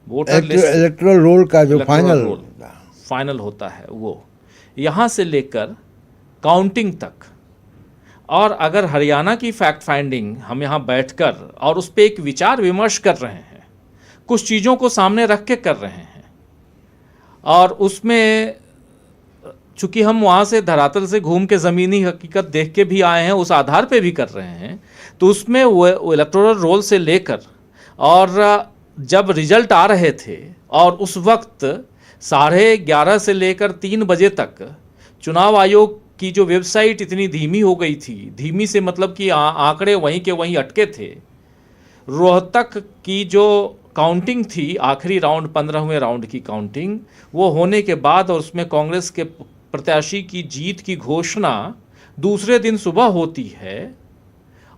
इलेक्टोरल रोल का जो फाइनल होता है वो यहाँ से लेकर काउंटिंग तक। और अगर हरियाणा की फैक्ट फाइंडिंग हम यहाँ बैठकर और उस पर एक विचार विमर्श कर रहे हैं, कुछ चीज़ों को सामने रख के कर रहे हैं, और उसमें चूंकि हम वहाँ से धरातल से घूम के ज़मीनी हकीकत देख के भी आए हैं, उस आधार पे भी कर रहे हैं, तो उसमें वो इलेक्टोरल रोल से लेकर और जब रिजल्ट आ रहे थे और उस वक्त 11:30 से लेकर 3 बजे तक चुनाव आयोग की जो वेबसाइट इतनी धीमी हो गई थी, धीमी से मतलब कि आंकड़े वहीं के वहीं अटके थे। रोहतक की जो काउंटिंग थी, आखिरी राउंड 15वें राउंड की काउंटिंग, वो होने के बाद और उसमें कांग्रेस के प्रत्याशी की जीत की घोषणा दूसरे दिन सुबह होती है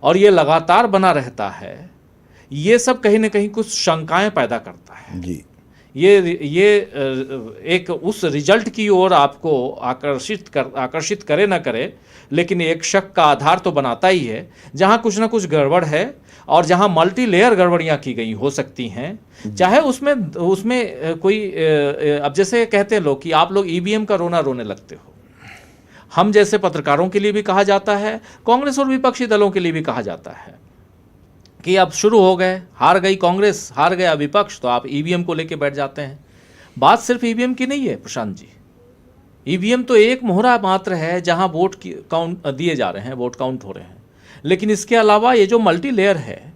और ये लगातार बना रहता है। ये सब कहीं ना कहीं कुछ शंकाएं पैदा करता है जी। ये एक उस रिजल्ट की ओर आपको आकर्षित करे ना करे, लेकिन एक शक का आधार तो बनाता ही है, जहां कुछ ना कुछ गड़बड़ है और जहां मल्टी लेयर गड़बड़ियां की गई हो सकती हैं। चाहे उसमें कोई अब जैसे कहते हैं लोग कि आप लोग ईवीएम का रोना रोने लगते हो, हम जैसे पत्रकारों के लिए भी कहा जाता है, कांग्रेस और विपक्षी दलों के लिए भी कहा जाता है कि अब शुरू हो गए, हार गई कांग्रेस, हार गया विपक्ष, तो आप ईवीएम को लेके बैठ जाते हैं। बात सिर्फ ईवीएम की नहीं है प्रशांत जी। ईवीएम तो एक मोहरा मात्र है जहां वोट की काउंट दिए जा रहे हैं, वोट काउंट हो रहे हैं, लेकिन इसके अलावा ये जो मल्टी लेयर है,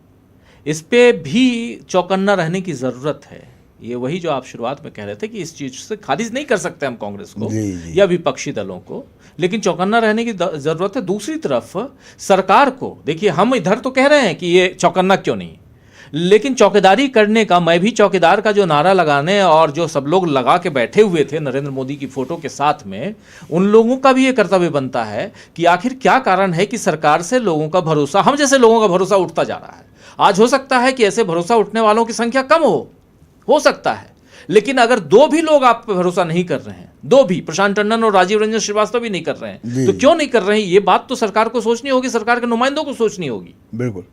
इस पे भी चौकन्ना रहने की ज़रूरत है। ये वही जो आप शुरुआत में कह रहे थे कि इस चीज़ से खारिज नहीं कर सकते हम कांग्रेस को या विपक्षी दलों को, लेकिन चौकन्ना रहने की ज़रूरत है। दूसरी तरफ सरकार को देखिए, हम इधर तो कह रहे हैं कि ये चौकन्ना क्यों नहीं, लेकिन चौकीदारी करने का, मैं भी चौकीदार का जो नारा लगाने और जो सब लोग लगा के बैठे हुए थे नरेंद्र मोदी की फोटो के साथ में, उन लोगों का भी ये कर्तव्य बनता है कि आखिर क्या कारण है कि सरकार से लोगों का भरोसा, हम जैसे लोगों का भरोसा उठता जा रहा है। आज हो सकता है कि ऐसे भरोसा उठने वालों की संख्या कम हो सकता है, लेकिन अगर 2 भी लोग आप पे भरोसा नहीं कर रहे हैं, 2 भी, प्रशांत टंडन और राजीव रंजन श्रीवास्तव भी नहीं कर रहे हैं, तो क्यों नहीं कर रहे हैं, ये बात तो सरकार को सोचनी होगी, सरकार के नुमाइंदों को सोचनी होगी। बिल्कुल।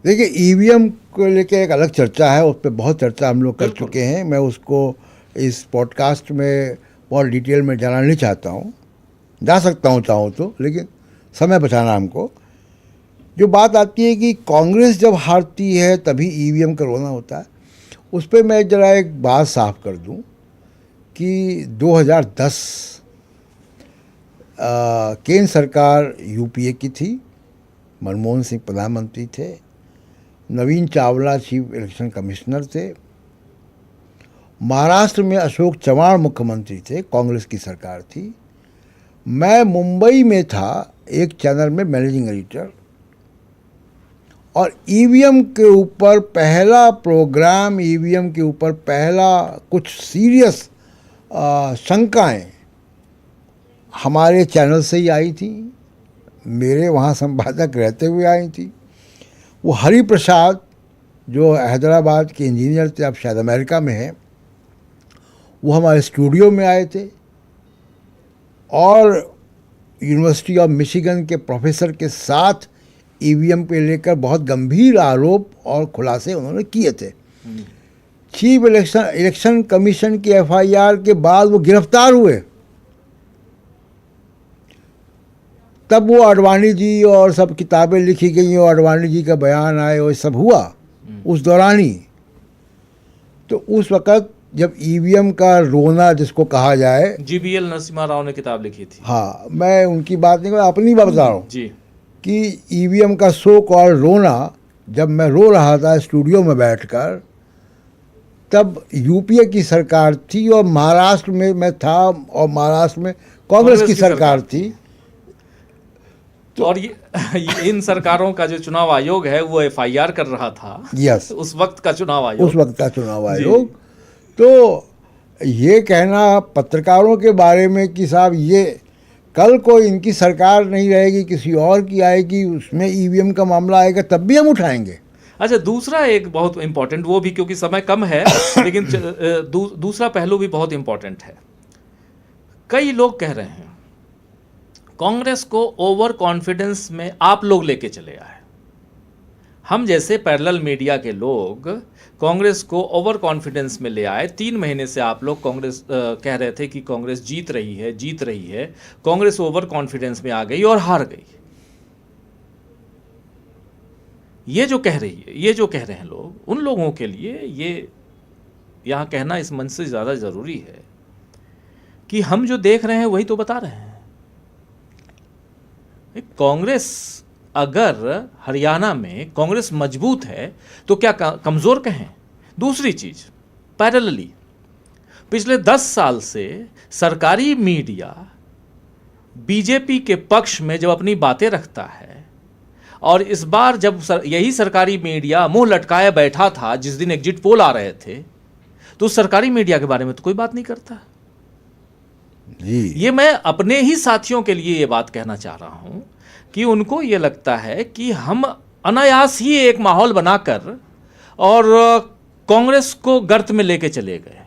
देखिए, ईवीएम को लेके एक अलग चर्चा है, उस पर बहुत चर्चा हम लोग कर चुके हैं। मैं उसको इस पॉडकास्ट में बहुत डिटेल में जाना नहीं चाहता हूँ, जा सकता हूँ चाहूँ तो, लेकिन समय बचाना हमको। जो बात आती है कि कांग्रेस जब हारती है तभी ईवीएम का रोना होता है, उस पर मैं ज़रा एक बात साफ कर दूं कि 2010 केंद्र सरकार यूपीए की थी, मनमोहन सिंह प्रधानमंत्री थे, नवीन चावला चीफ इलेक्शन कमिश्नर थे, महाराष्ट्र में अशोक चव्हाण मुख्यमंत्री थे, कांग्रेस की सरकार थी। मैं मुंबई में था एक चैनल में मैनेजिंग एडिटर, और ईवीएम के ऊपर पहला प्रोग्राम, ईवीएम के ऊपर पहला कुछ सीरियस शंकाएं हमारे चैनल से ही आई थी, मेरे वहाँ संपादक रहते हुए आई थी। वो हरि प्रसाद जो हैदराबाद के इंजीनियर थे, अब शायद अमेरिका में हैं, वो हमारे स्टूडियो में आए थे और यूनिवर्सिटी ऑफ मिशिगन के प्रोफेसर के साथ ईवीएम पे लेकर बहुत गंभीर आरोप और खुलासे उन्होंने किए थे। चीफ इलेक्शन कमीशन की एफआईआर के बाद वो गिरफ्तार हुए, तब वो आडवाणी जी और सब किताबें लिखी गई और आडवाणी जी का बयान आए और सब हुआ उस दौरान ही। तो उस वक़्त जब ईवीएम का रोना जिसको कहा जाए, जीबीएल नरसिम्हा राव ने किताब लिखी थी। हाँ, मैं उनकी बात नहीं कर, अपनी बात बता रहा हूँ जी, कि ईवीएम का सो कॉल रोना, जब मैं रो रहा था स्टूडियो में बैठकर, तब यूपीए की सरकार थी और महाराष्ट्र में मैं था और महाराष्ट्र में कांग्रेस की सरकार थी। तो और ये इन सरकारों का जो चुनाव आयोग है वो एफआईआर कर रहा था। यस, उस वक्त का चुनाव आयोग, उस वक्त का चुनाव आयोग। तो ये कहना पत्रकारों के बारे में कि साहब ये कल को इनकी सरकार नहीं रहेगी, किसी और की आएगी, उसमें ईवीएम का मामला आएगा, तब भी हम उठाएंगे। अच्छा, दूसरा एक बहुत इम्पोर्टेंट, वो भी क्योंकि समय कम है लेकिन दूसरा पहलू भी बहुत इम्पोर्टेंट है। कई लोग कह रहे हैं कांग्रेस को ओवर कॉन्फिडेंस में आप लोग लेके चले आए। हम जैसे पैरेलल मीडिया के लोग कांग्रेस को ओवर कॉन्फिडेंस में ले आए। 3 महीने से आप लोग कांग्रेस कह रहे थे कि कांग्रेस जीत रही है। कांग्रेस ओवर कॉन्फिडेंस में आ गई और हार गई। ये जो कह रहे हैं लोग, उन लोगों के लिए ये यहाँ कहना इस मंच से ज़्यादा ज़रूरी है कि हम जो देख रहे हैं वही तो बता रहे हैं। कांग्रेस, अगर हरियाणा में कांग्रेस मजबूत है तो क्या कमज़ोर कहें? दूसरी चीज़, पैरेलली पिछले 10 साल से सरकारी मीडिया बीजेपी के पक्ष में जब अपनी बातें रखता है, और इस बार जब यही सरकारी मीडिया मुंह लटकाए बैठा था जिस दिन एग्जिट पोल आ रहे थे, तो सरकारी मीडिया के बारे में तो कोई बात नहीं करता जी। ये मैं अपने ही साथियों के लिए ये बात कहना चाह रहा हूं कि उनको ये लगता है कि हम अनायास ही एक माहौल बनाकर और कांग्रेस को गर्त में लेके चले गए।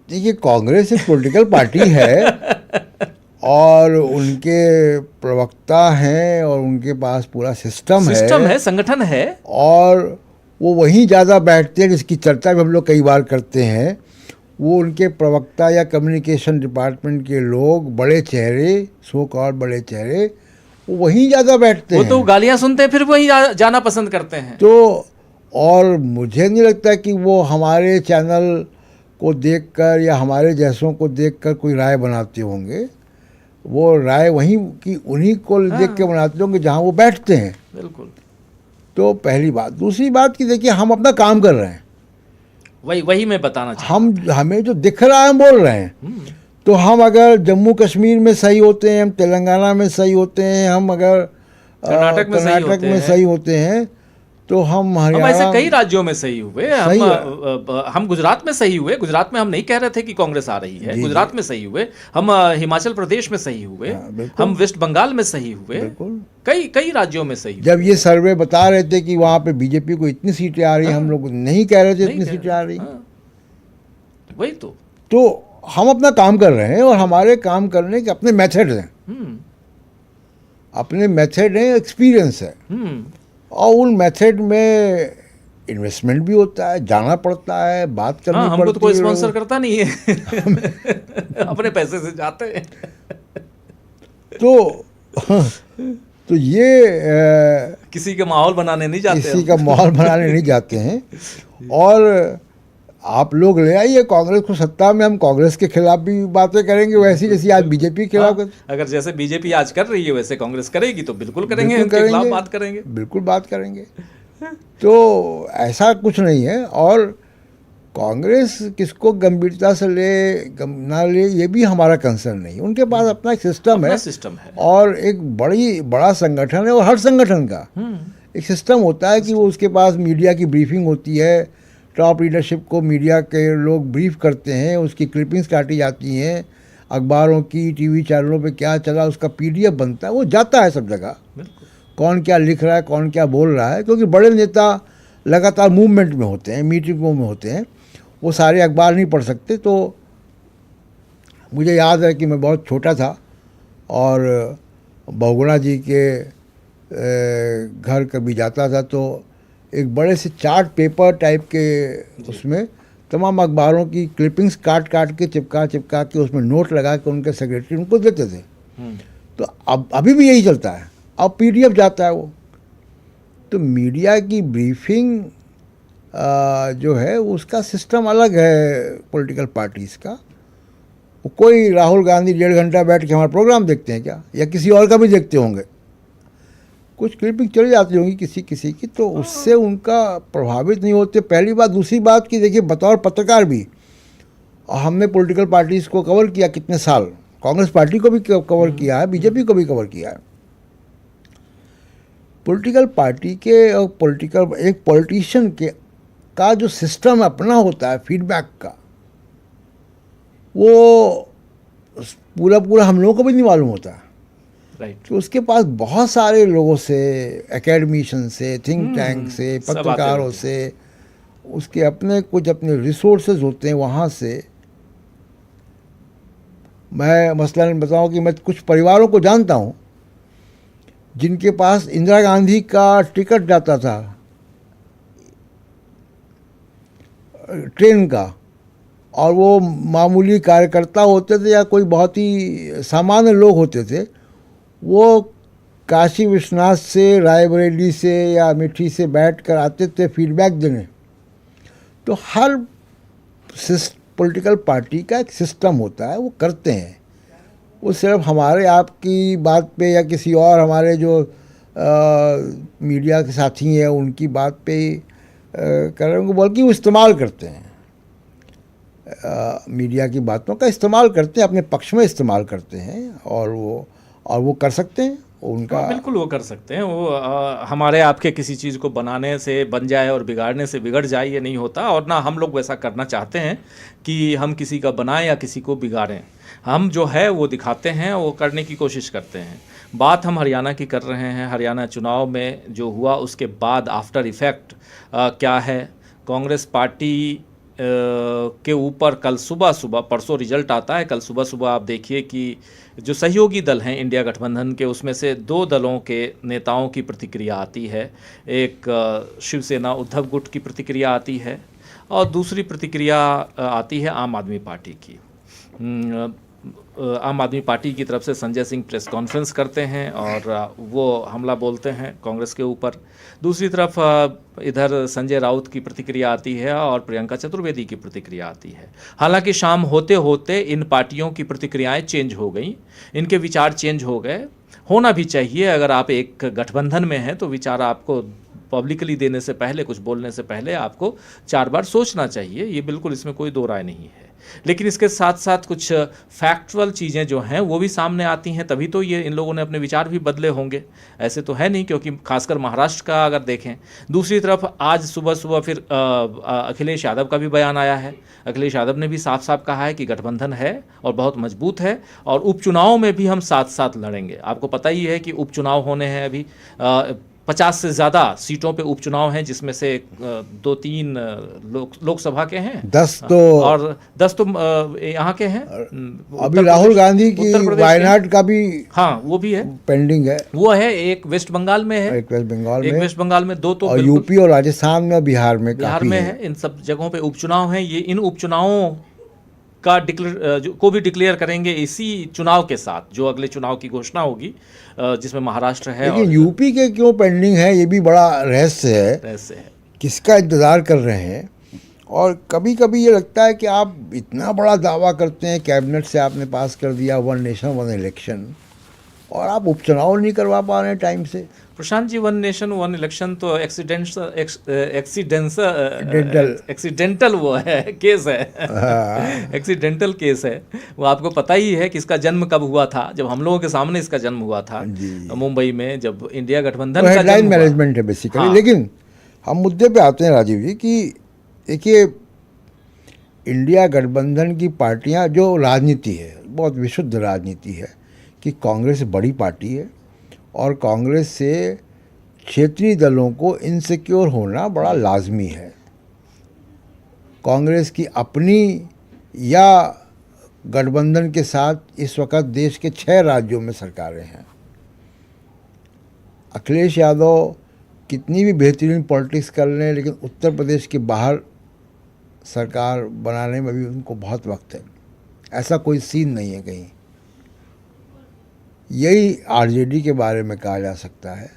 देखिए, कांग्रेस एक पॉलिटिकल पार्टी है और उनके प्रवक्ता हैं और उनके पास पूरा सिस्टम है, संगठन है, और वो वहीं ज़्यादा बैठते हैं, जिसकी चर्चा भी हम लोग कई बार करते हैं। वो उनके प्रवक्ता या कम्युनिकेशन डिपार्टमेंट के लोग, बड़े चेहरे, सो कॉल्ड बड़े चेहरे, वो वहीं ज़्यादा बैठते हैं। वो तो गालियाँ सुनते हैं फिर वहीं जाना पसंद करते हैं। तो और मुझे नहीं लगता कि वो हमारे चैनल को देखकर या हमारे जैसों को देखकर कोई राय बनाते होंगे। वो राय वहीं की उन्हीं को देख के बनाते होंगे जहाँ वो बैठते हैं। बिल्कुल। तो पहली बात। दूसरी बात कि देखिए, हम अपना काम कर रहे हैं, वही मैं बताना चाहता हूं। हमें जो दिख रहा है हम बोल रहे हैं। तो हम अगर जम्मू कश्मीर में सही होते हैं, हम तेलंगाना में सही होते हैं, हम अगर कर्नाटक में सही होते हैं, तो हम हरियाणा, हम ऐसे कई राज्यों में सही हुए। हम गुजरात में सही हुए। गुजरात में हम नहीं कह रहे थे कि कांग्रेस आ रही है, गुजरात में सही हुए। हम हिमाचल प्रदेश में सही हुए, हम वेस्ट बंगाल में सही हुए, कई राज्यों में सही। जब ये सर्वे बता रहे थे कि वहाँ पे बीजेपी को इतनी सीटें आ रही हैं, हम लोग नहीं कह रहे थे इतनी सीटें आ रही। वही तो हम अपना काम कर रहे हैं और हमारे काम करने के अपने मेथड हैं, एक्सपीरियंस है, और उन मेथड में इन्वेस्टमेंट भी होता है, जाना पड़ता है, बात करनी पड़ती है। हमको तो कोई स्पॉन्सर करता नहीं है अपने पैसे से जाते हैं। तो ये किसी का माहौल बनाने नहीं जाते हैं। और आप लोग ले आइए कांग्रेस को सत्ता में, हम कांग्रेस के खिलाफ भी बातें करेंगे, वैसी जैसी आज बीजेपी के खिलाफ। अगर जैसे बीजेपी आज कर रही है वैसे कांग्रेस करेगी तो बिल्कुल करेंगे, उनके खिलाफ बात करेंगे, बिल्कुल बात करेंगे। तो ऐसा कुछ नहीं है। और कांग्रेस किसको गंभीरता से ना ले, ये भी हमारा कंसर्न नहीं है। उनके पास अपना एक सिस्टम है और एक बड़ा संगठन है, और हर संगठन का एक सिस्टम होता है कि वो उसके पास मीडिया की ब्रीफिंग होती है, टॉप लीडरशिप को मीडिया के लोग ब्रीफ करते हैं, उसकी क्लिपिंग्स काटी जाती हैं, अखबारों की, टीवी चैनलों पे क्या चला उसका PDF बनता है, वो जाता है सब जगह, कौन क्या लिख रहा है, कौन क्या बोल रहा है। क्योंकि बड़े नेता लगातार मूवमेंट में होते हैं, मीटिंगों में होते हैं, वो सारे अखबार नहीं पढ़ सकते। तो मुझे याद है कि मैं बहुत छोटा था और बहुगुणा जी के घर कभी जाता था, तो एक बड़े से चार्ट पेपर टाइप के उसमें तमाम अखबारों की क्लिपिंग्स काट के चिपका के उसमें नोट लगा के उनके सेक्रेटरी उनको देते थे। तो अब अभी भी यही चलता है, अब PDF जाता है वो। तो मीडिया की ब्रीफिंग जो है उसका सिस्टम अलग है पॉलिटिकल पार्टीज़ का। कोई राहुल गांधी 1.5 घंटा बैठ के हमारा प्रोग्राम देखते हैं क्या, या किसी और का भी देखते होंगे, कुछ क्लिपिंग चली जाती होंगी किसी की, तो उससे उनका प्रभावित नहीं होते, पहली बात। दूसरी बात कि देखिए, बतौर पत्रकार भी हमने पॉलिटिकल पार्टीज़ को कवर किया कितने साल, कांग्रेस पार्टी को भी कवर किया है, बीजेपी को भी कवर किया है। पॉलिटिकल पार्टी के और एक पॉलिटिशियन का जो सिस्टम अपना होता है फीडबैक का, वो पूरा हम लोगों को भी नहीं मालूम होता। राइट। कि उसके पास बहुत सारे लोगों से, एकेडमिशियन से, थिंक टैंक से, सब आते पत्रकारों रहते से, उसके अपने कुछ अपने रिसोर्सेज होते हैं वहाँ से। मैं मसलन बताऊं कि मैं कुछ परिवारों को जानता हूँ जिनके पास इंदिरा गांधी का टिकट जाता था ट्रेन का, और वो मामूली कार्यकर्ता होते थे या कोई बहुत ही सामान्य लोग होते थे, वो काशी विश्वनाथ से, रायबरेली से या अमेठी से बैठ कर आते थे फीडबैक देने। तो हर पॉलिटिकल पार्टी का एक सिस्टम होता है, वो करते हैं। वो सिर्फ हमारे आपकी बात पे या किसी और हमारे जो मीडिया के साथी हैं उनकी बात पे कर रहे हैं, बल्कि वो इस्तेमाल करते हैं, मीडिया की बातों का इस्तेमाल करते हैं, अपने पक्ष में इस्तेमाल करते हैं, और वो कर सकते हैं उनका। बिल्कुल वो कर सकते हैं। वो हमारे आपके किसी चीज़ को बनाने से बन जाए और बिगाड़ने से बिगड़ जाए, ये नहीं होता। और ना हम लोग वैसा करना चाहते हैं कि हम किसी का बनाएं या किसी को बिगाड़ें। हम जो है वो दिखाते हैं, वो करने की कोशिश करते हैं। बात हम हरियाणा की कर रहे हैं। हरियाणा चुनाव में जो हुआ उसके बाद आफ्टर इफ़ेक्ट क्या है, कांग्रेस पार्टी के ऊपर कल सुबह परसों रिजल्ट आता है। कल सुबह आप देखिए कि जो सहयोगी दल हैं इंडिया गठबंधन के, उसमें से 2 दलों के नेताओं की प्रतिक्रिया आती है। एक शिवसेना उद्धव गुट की प्रतिक्रिया आती है और दूसरी प्रतिक्रिया आती है आम आदमी पार्टी की। आम आदमी पार्टी की तरफ से संजय सिंह प्रेस कॉन्फ्रेंस करते हैं और वो हमला बोलते हैं कांग्रेस के ऊपर। दूसरी तरफ इधर संजय राउत की प्रतिक्रिया आती है और प्रियंका चतुर्वेदी की प्रतिक्रिया आती है। हालांकि शाम होते होते इन पार्टियों की प्रतिक्रियाएं चेंज हो गई, इनके विचार चेंज हो गए। होना भी चाहिए। अगर आप एक गठबंधन में हैं तो विचार आपको पब्लिकली देने से पहले, कुछ बोलने से पहले आपको 4 बार सोचना चाहिए। ये बिल्कुल, इसमें कोई दो राय नहीं है। लेकिन इसके साथ साथ कुछ फैक्चुअल चीज़ें जो हैं वो भी सामने आती हैं, तभी तो ये इन लोगों ने अपने विचार भी बदले होंगे। ऐसे तो है नहीं, क्योंकि खासकर महाराष्ट्र का अगर देखें। दूसरी तरफ आज सुबह फिर अखिलेश यादव का भी बयान आया है। अखिलेश यादव ने भी साफ साफ कहा है कि गठबंधन है और बहुत मजबूत है और उपचुनाव में भी हम साथ साथ लड़ेंगे। आपको पता ही है कि उपचुनाव होने हैं अभी। 50 से ज़्यादा सीटों पे उपचुनाव हैं, जिसमें से 2-3 लोकसभा के हैं, 10 तो और 10 तो यहाँ के हैं। अभी राहुल गांधी की वायनाड का भी, हाँ वो भी है, पेंडिंग है। वो है, एक वेस्ट बंगाल में है, एक वेस्ट बंगाल एक में, वेस्ट बंगाल में, 2 तो और यूपी और राजस्थान में, बिहार में है। इन सब जगहों पे उपचुनाव हैं। ये इन उपचुनावों का को भी डिक्लेयर करेंगे इसी चुनाव के साथ, जो अगले चुनाव की घोषणा होगी, जिसमें महाराष्ट्र है। लेकिन यूपी के क्यों पेंडिंग है, ये भी बड़ा रहस्य है। किसका इंतज़ार कर रहे हैं। और कभी कभी ये लगता है कि आप इतना बड़ा दावा करते हैं, कैबिनेट से आपने पास कर दिया 1 नेशन 1 इलेक्शन, और आप उपचुनाव नहीं करवा पा रहे हैं टाइम से। प्रशांत जी, 1 नेशन 1 इलेक्शन तो एक्सीडेंटल वो है, केस है। एक्सीडेंटल केस है। वो आपको पता ही है कि इसका जन्म कब हुआ था। जब हम लोगों के सामने इसका जन्म हुआ था मुंबई में, जब इंडिया गठबंधन का हेडलाइन मैनेजमेंट है बेसिकली। हाँ। लेकिन हम मुद्दे पे आते हैं राजीव जी कि देखिए, इंडिया गठबंधन की पार्टियां, जो राजनीति है, बहुत विशुद्ध राजनीति है कि कांग्रेस बड़ी पार्टी है और कांग्रेस से क्षेत्रीय दलों को इनसिक्योर होना बड़ा लाजमी है। कांग्रेस की अपनी या गठबंधन के साथ इस वक्त देश के 6 राज्यों में सरकारें हैं। अखिलेश यादव कितनी भी बेहतरीन पॉलिटिक्स कर लें, लेकिन उत्तर प्रदेश के बाहर सरकार बनाने में भी उनको बहुत वक्त है। ऐसा कोई सीन नहीं है कहीं। यही आरजेडी के बारे में कहा जा सकता है,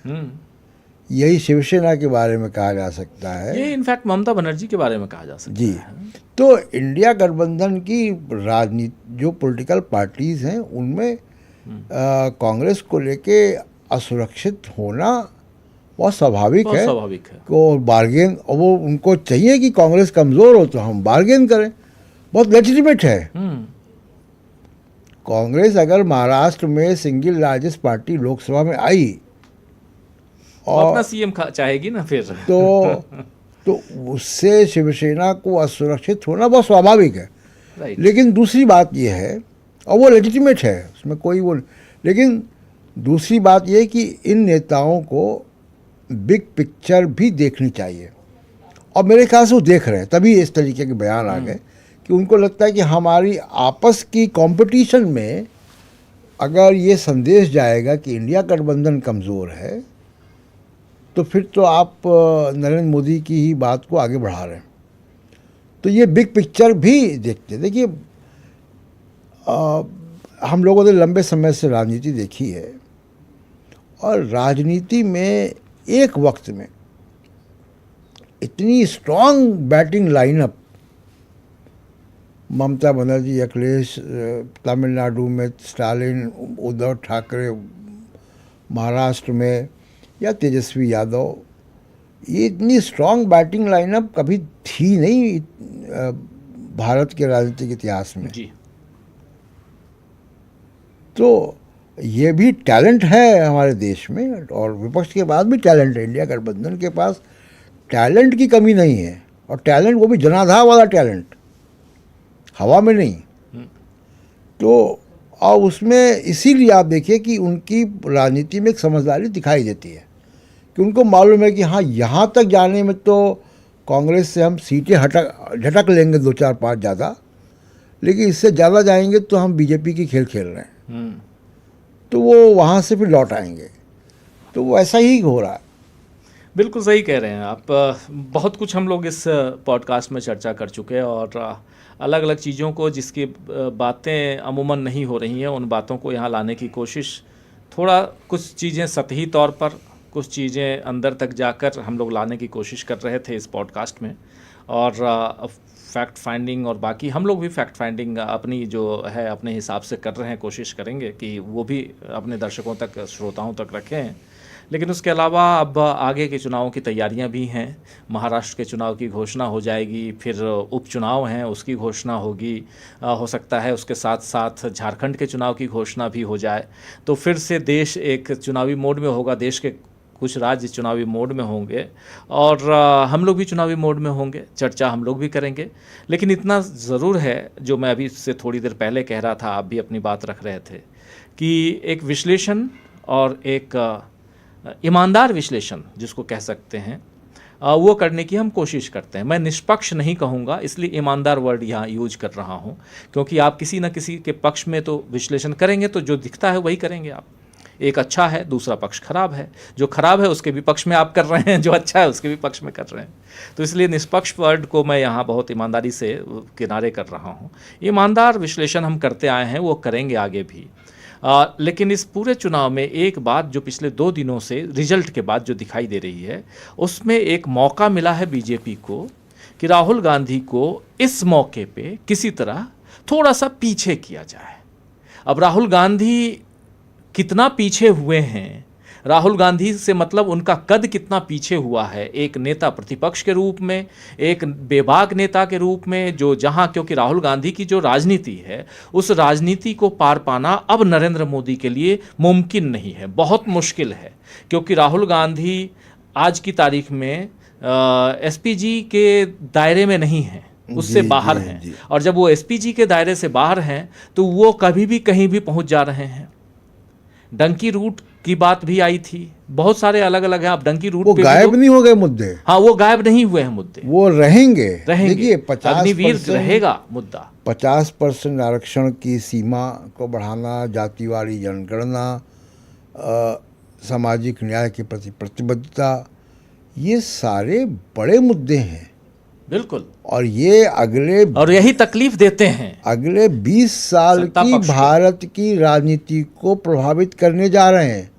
यही शिवसेना के बारे में कहा जा सकता है, ये इनफैक्ट ममता बनर्जी के बारे में कहा जा सकता जी है। तो इंडिया गठबंधन की राजनीति, जो पॉलिटिकल पार्टीज़ हैं, उनमें कांग्रेस को लेके असुरक्षित होना बहुत स्वाभाविक है। को बार्गेन, और वो उनको चाहिए कि कांग्रेस कमज़ोर हो तो हम बार्गेन करें, बहुत लेजिटिमेट है। कांग्रेस अगर महाराष्ट्र में सिंगल लार्जेस्ट पार्टी लोकसभा में आई और अपना सीएम चाहेगी ना फिर, तो उससे शिवसेना को असुरक्षित होना बहुत स्वाभाविक है। लेकिन दूसरी बात यह है, और वो लेजिटिमेट है, उसमें कोई वो, लेकिन दूसरी बात ये कि इन नेताओं को बिग पिक्चर भी देखनी चाहिए, और मेरे ख्याल से वो देख रहे हैं, तभी इस तरीके के बयान आ गए कि उनको लगता है कि हमारी आपस की कंपटीशन में अगर ये संदेश जाएगा कि इंडिया गठबंधन कमज़ोर है, तो फिर तो आप नरेंद्र मोदी की ही बात को आगे बढ़ा रहे हैं। तो ये बिग पिक्चर भी देखते। देखिए, हम लोगों ने लंबे समय से राजनीति देखी है, और राजनीति में एक वक्त में इतनी strong batting lineup, Mamata Banerjee, Akhilesh Tamil Nadu में, स्टालिन, उद्धव ठाकरे महाराष्ट्र में, या तेजस्वी यादव, ये इतनी स्ट्रांग बैटिंग लाइनअप कभी थी नहीं भारत के राजनीतिक इतिहास में जी। तो ये भी टैलेंट है हमारे देश में, और विपक्ष के पास भी टैलेंट है। इंडिया गठबंधन के पास टैलेंट की कमी नहीं है, और टैलेंट वो भी जनाधार वाला टैलेंट, हवा में नहीं। तो और उसमें इसीलिए आप देखिए कि उनकी राजनीति में एक समझदारी दिखाई देती है कि उनको मालूम है कि हाँ, यहाँ तक जाने में तो कांग्रेस से हम सीटें झटक लेंगे 2-4-5 ज़्यादा, लेकिन इससे ज़्यादा जाएंगे तो हम बीजेपी की खेल खेल रहे हैं, तो वो वहाँ से फिर लौट आएंगे। तो वो ऐसा ही हो रहा है। बिल्कुल सही कह रहे हैं आप। बहुत कुछ हम लोग इस पॉडकास्ट में चर्चा कर चुके हैं, और अलग अलग चीज़ों को जिसकी बातें अमूमन नहीं हो रही हैं, उन बातों को यहाँ लाने की कोशिश, थोड़ा कुछ चीज़ें सतही तौर पर, कुछ चीज़ें अंदर तक जाकर हम लोग लाने की कोशिश कर रहे थे इस पॉडकास्ट में। और फैक्ट फाइंडिंग और बाकी हम लोग भी फैक्ट फाइंडिंग अपनी जो है अपने हिसाब से कर रहे हैं, कोशिश करेंगे कि वो भी अपने दर्शकों तक, श्रोताओं तक रखें। लेकिन उसके अलावा अब आगे के चुनावों की तैयारियां भी हैं। महाराष्ट्र के चुनाव की घोषणा हो जाएगी, फिर उपचुनाव हैं उसकी घोषणा होगी, हो सकता है उसके साथ साथ झारखंड के चुनाव की घोषणा भी हो जाए, तो फिर से देश एक चुनावी मोड में होगा। देश के कुछ राज्य चुनावी मोड में होंगे, और हम लोग भी चुनावी मोड में होंगे, चर्चा हम लोग भी करेंगे। लेकिन इतना ज़रूर है, जो मैं अभी से थोड़ी देर पहले कह रहा था, आप भी अपनी बात रख रहे थे, कि एक विश्लेषण और एक ईमानदार विश्लेषण जिसको कह सकते हैं, वो करने की हम कोशिश करते हैं। मैं निष्पक्ष नहीं कहूँगा, इसलिए ईमानदार वर्ड यहाँ यूज कर रहा हूँ, क्योंकि आप किसी न किसी के पक्ष में तो विश्लेषण करेंगे, तो जो दिखता है वही करेंगे आप। एक अच्छा है, दूसरा पक्ष खराब है, जो खराब है उसके भी पक्ष में आप कर रहे हैं, जो अच्छा है उसके भी पक्ष में कर रहे हैं। तो इसलिए निष्पक्ष वर्ड को मैं यहाँ बहुत ईमानदारी से किनारे कर रहा हूँ। ईमानदार विश्लेषण हम करते आए हैं, वो करेंगे आगे भी। लेकिन इस पूरे चुनाव में एक बात जो पिछले 2 दिनों से रिजल्ट के बाद जो दिखाई दे रही है, उसमें एक मौका मिला है बीजेपी को कि राहुल गांधी को इस मौके पे किसी तरह थोड़ा सा पीछे किया जाए। अब राहुल गांधी कितना पीछे हुए हैं, राहुल गांधी से मतलब उनका कद कितना पीछे हुआ है एक नेता प्रतिपक्ष के रूप में, एक बेबाक नेता के रूप में, जो जहां, क्योंकि राहुल गांधी की जो राजनीति है, उस राजनीति को पार पाना अब नरेंद्र मोदी के लिए मुमकिन नहीं है, बहुत मुश्किल है। क्योंकि राहुल गांधी आज की तारीख में एसपीजी के दायरे में नहीं है, उससे बाहर हैं। और जब वो एसपीजी के दायरे से बाहर हैं, तो वो कभी भी कहीं भी पहुंच जा रहे हैं। डंकी रूट की बात भी आई थी, बहुत सारे अलग अलग हैं। आप डंकी रूट वो गायब नहीं हो गए मुद्दे। हाँ, वो गायब नहीं हुए हैं मुद्दे, वो रहेंगे। देखिए, अग्निवीर रहेगा मुद्दा। 50% आरक्षण की सीमा को बढ़ाना, जातिवारी जनगणना, सामाजिक न्याय के प्रति प्रतिबद्धता, ये सारे बड़े मुद्दे हैं। बिल्कुल। और ये और यही तकलीफ देते हैं, अगले 20 साल की भारत की राजनीति को प्रभावित करने जा रहे हैं।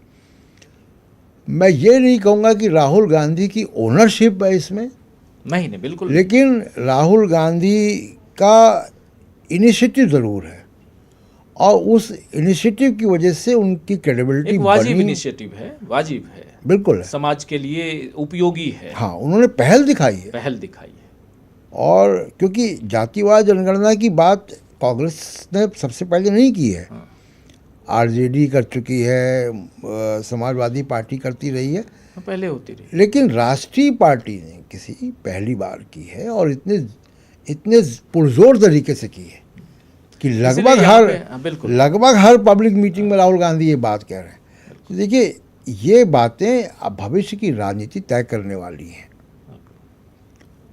मैं ये नहीं कहूँगा कि राहुल गांधी की ओनरशिप है इसमें, नहीं, बिल्कुल, लेकिन राहुल गांधी का इनिशिएटिव ज़रूर है, और उस इनिशिएटिव की वजह से उनकी क्रेडिबिलिटी वाजिब इनिशिएटिव है, वाजिब है, बिल्कुल, समाज के लिए उपयोगी है। हाँ, उन्होंने पहल दिखाई है। और क्योंकि जातिवाद जनगणना की बात कांग्रेस ने सबसे पहले नहीं की है, आरजेडी कर चुकी है, समाजवादी पार्टी करती रही है, पहले होती रही, लेकिन राष्ट्रीय पार्टी ने किसी पहली बार की है, और इतने पुरजोर तरीके से की है कि लगभग हर पब्लिक मीटिंग में राहुल गांधी ये बात कह रहे हैं। बिल्कुल। तो देखिए, ये बातें अब भविष्य की राजनीति तय करने वाली हैं,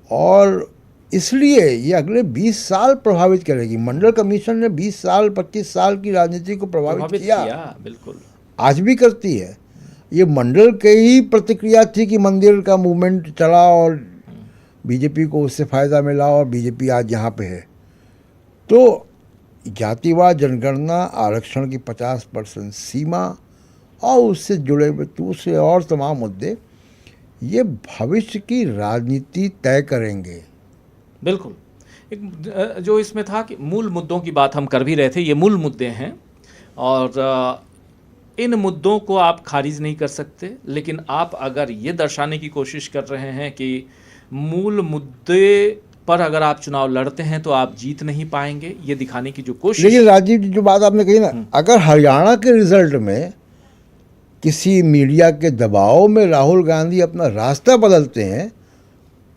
और इसलिए ये अगले 20 साल प्रभावित करेगी। मंडल कमीशन ने 20 साल 25 साल की राजनीति को प्रभावित किया, बिल्कुल। आज भी करती है। ये मंडल के ही प्रतिक्रिया थी कि मंदिर का मूवमेंट चला और बीजेपी को उससे फ़ायदा मिला, और बीजेपी आज यहाँ पे है। तो जातिवाद जनगणना, आरक्षण की 50% सीमा और उससे जुड़े हुए दूसरे और तमाम मुद्दे, ये भविष्य की राजनीति तय करेंगे। बिल्कुल। एक जो इसमें था कि मूल मुद्दों की बात हम कर भी रहे थे, ये मूल मुद्दे हैं, और इन मुद्दों को आप खारिज नहीं कर सकते, लेकिन आप अगर ये दर्शाने की कोशिश कर रहे हैं कि मूल मुद्दे पर अगर आप चुनाव लड़ते हैं तो आप जीत नहीं पाएंगे, ये दिखाने की जो कोशिश। लेकिन राजीव जी, जो बात आपने कही ना, अगर हरियाणा के रिजल्ट में किसी मीडिया के दबाव में राहुल गांधी अपना रास्ता बदलते हैं,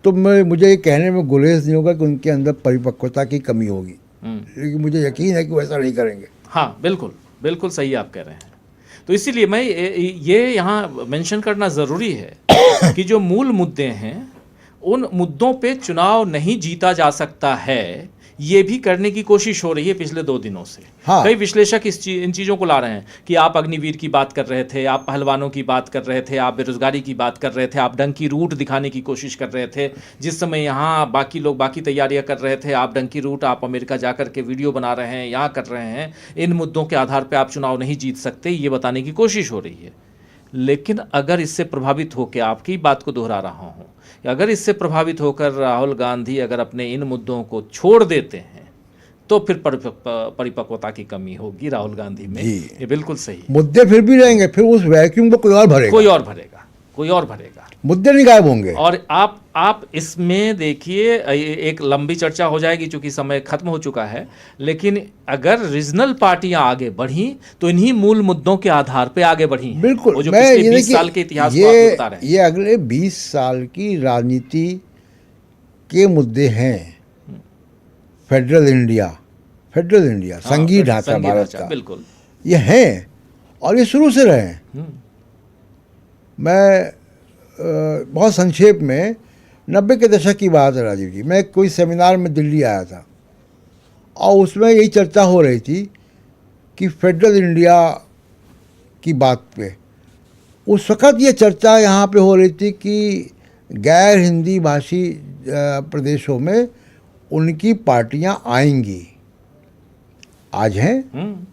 तो मुझे ये कहने में गुरेज नहीं होगा कि उनके अंदर परिपक्वता की कमी होगी, लेकिन मुझे यकीन है कि वो ऐसा नहीं करेंगे। हाँ, बिल्कुल बिल्कुल सही आप कह रहे हैं। तो इसीलिए मैं ये यहाँ मेंशन करना ज़रूरी है कि जो मूल मुद्दे हैं, उन मुद्दों पे चुनाव नहीं जीता जा सकता है, ये भी करने की कोशिश हो रही है पिछले 2 दिनों से। हाँ। कई विश्लेषक इन चीज़ों को ला रहे हैं कि आप अग्निवीर की बात कर रहे थे, आप पहलवानों की बात कर रहे थे, आप बेरोजगारी की बात कर रहे थे, आप डंकी रूट दिखाने की कोशिश कर रहे थे। जिस समय यहाँ बाकी लोग बाकी तैयारियां कर रहे थे, आप डंकी रूट, आप अमेरिका जाकर के वीडियो बना रहे हैं, यहाँ कर रहे हैं। इन मुद्दों के आधार पर आप चुनाव नहीं जीत सकते, ये बताने की कोशिश हो रही है। लेकिन अगर इससे प्रभावित होकर, आपकी बात को दोहरा रहा हूँ, अगर इससे प्रभावित होकर राहुल गांधी अगर अपने इन मुद्दों को छोड़ देते हैं, तो फिर परिपक्वता की कमी होगी राहुल गांधी में। ये बिल्कुल सही है। मुद्दे फिर भी रहेंगे, फिर उस वैक्यूम को कोई और भरेगा, मुद्दे नहीं गायब होंगे। और आप इसमें देखिए, एक लंबी चर्चा हो जाएगी चूंकि समय खत्म हो चुका है, लेकिन अगर रीजनल पार्टियां आगे बढ़ी तो इन्हीं मूल मुद्दों के आधार पे आगे बढ़ी हैं। बिल्कुल। वो जो पिछले 20 साल के इतिहास को आप बता रहे हैं, ये अगले 20 साल की राजनीति के मुद्दे हैं। फेडरल इंडिया, संघीय ढांचा भारत का, बिल्कुल ये हैं, और ये शुरू से रहे हैं। मैं बहुत संक्षेप में, 90 के दशक की बात है राजीव जी, मैं कोई सेमिनार में दिल्ली आया था, और उसमें यही चर्चा हो रही थी कि फेडरल इंडिया की बात पे। उस वक़्त ये चर्चा यहाँ पे हो रही थी कि गैर हिंदी भाषी प्रदेशों में उनकी पार्टियां आएंगी। आज हैं,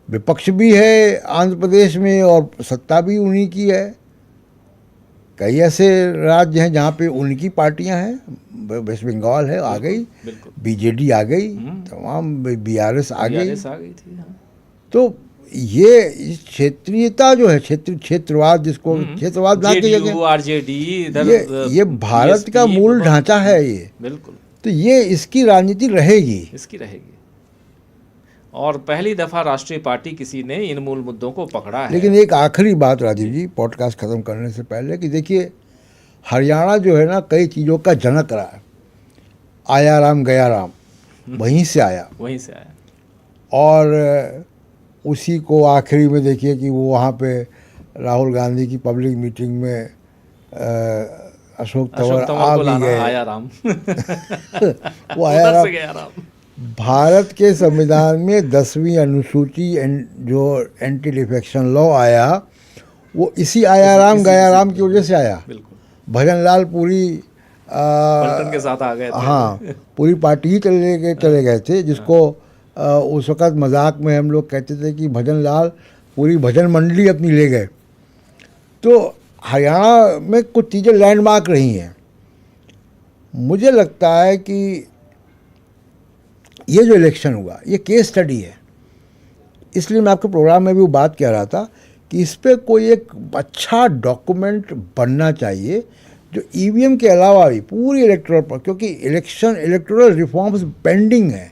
विपक्ष भी है आंध्र प्रदेश में और सत्ता भी उन्हीं की है। कई ऐसे राज्य हैं जहाँ पे उनकी पार्टियां हैं। वेस्ट बंगाल है, आ गई, बीजेडी आ गई, तमाम बीआरएस आ गई थी। हाँ। तो ये क्षेत्रीयता जो है, क्षेत्रवाद, जिसको क्षेत्रवाद ना की जगह आरजेडी, ये भारत का मूल ढांचा है ये। बिल्कुल। तो ये इसकी राजनीति रहेगी। और पहली दफा राष्ट्रीय पार्टी किसी ने इन मूल मुद्दों को पकड़ा है। लेकिन एक आखिरी बात राजीव जी, पॉडकास्ट खत्म करने से पहले, कि देखिए, हरियाणा जो है ना, कई चीज़ों का जनक रहा है। आया राम गया राम, वहीं से आया। और उसी को आखिरी में देखिए कि वो वहाँ पे राहुल गांधी की पब्लिक मीटिंग में अशोक तंवर आ भी गए। आया राम वो आया राम। भारत के संविधान में 10वीं अनुसूची जो एंटी डिफेक्शन लॉ आया, वो इसी आया राम गया राम की वजह से आया। भजन लाल पुरी पलटन के साथ आ गए थे। हाँ, पूरी पार्टी ही चले गए थे, जिसको उस वक़्त मजाक में हम लोग कहते थे कि भजन लाल पूरी भजन मंडली अपनी ले गए। तो हरियाणा में कुछ चीज़ें लैंडमार्क रही हैं। मुझे लगता है कि ये जो इलेक्शन हुआ, ये केस स्टडी है। इसलिए मैं आपके प्रोग्राम में भी वो बात कह रहा था कि इस पर कोई एक अच्छा डॉक्यूमेंट बनना चाहिए, जो ईवीएम के अलावा भी पूरी इलेक्टोरल पर, क्योंकि इलेक्टोरल रिफॉर्म्स पेंडिंग हैं,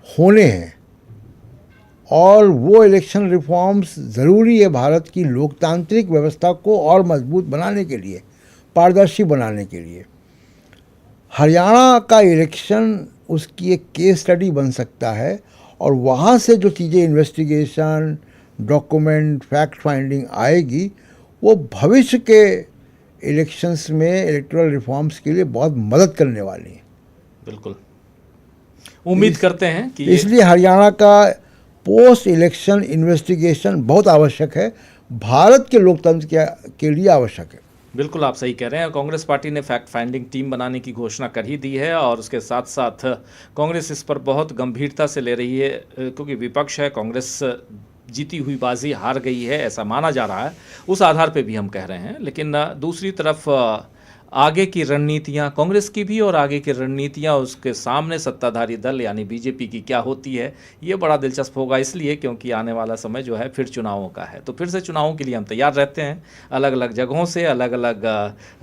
होने हैं, और वो इलेक्शन रिफॉर्म्स ज़रूरी है भारत की लोकतांत्रिक व्यवस्था को और मजबूत बनाने के लिए, पारदर्शी बनाने के लिए। हरियाणा का इलेक्शन उसकी एक केस स्टडी बन सकता है, और वहाँ से जो चीज़ें इन्वेस्टिगेशन, डॉक्यूमेंट, फैक्ट फाइंडिंग आएगी, वो भविष्य के इलेक्शंस में इलेक्टोरल रिफॉर्म्स के लिए बहुत मदद करने वाली है। बिल्कुल, उम्मीद करते हैं कि इसलिए हरियाणा का पोस्ट इलेक्शन इन्वेस्टिगेशन बहुत आवश्यक है, भारत के लोकतंत्र के लिए आवश्यक है। बिल्कुल आप सही कह रहे हैं। कांग्रेस पार्टी ने फैक्ट फाइंडिंग टीम बनाने की घोषणा कर ही दी है और उसके साथ साथ कांग्रेस इस पर बहुत गंभीरता से ले रही है, क्योंकि विपक्ष है, कांग्रेस जीती हुई बाजी हार गई है ऐसा माना जा रहा है, उस आधार पे भी हम कह रहे हैं। लेकिन दूसरी तरफ आगे की रणनीतियां कांग्रेस की भी और आगे की रणनीतियां उसके सामने सत्ताधारी दल यानी बीजेपी की क्या होती है, ये बड़ा दिलचस्प होगा, इसलिए क्योंकि आने वाला समय जो है फिर चुनावों का है। तो फिर से चुनावों के लिए हम तैयार रहते हैं, अलग अलग जगहों से, अलग अलग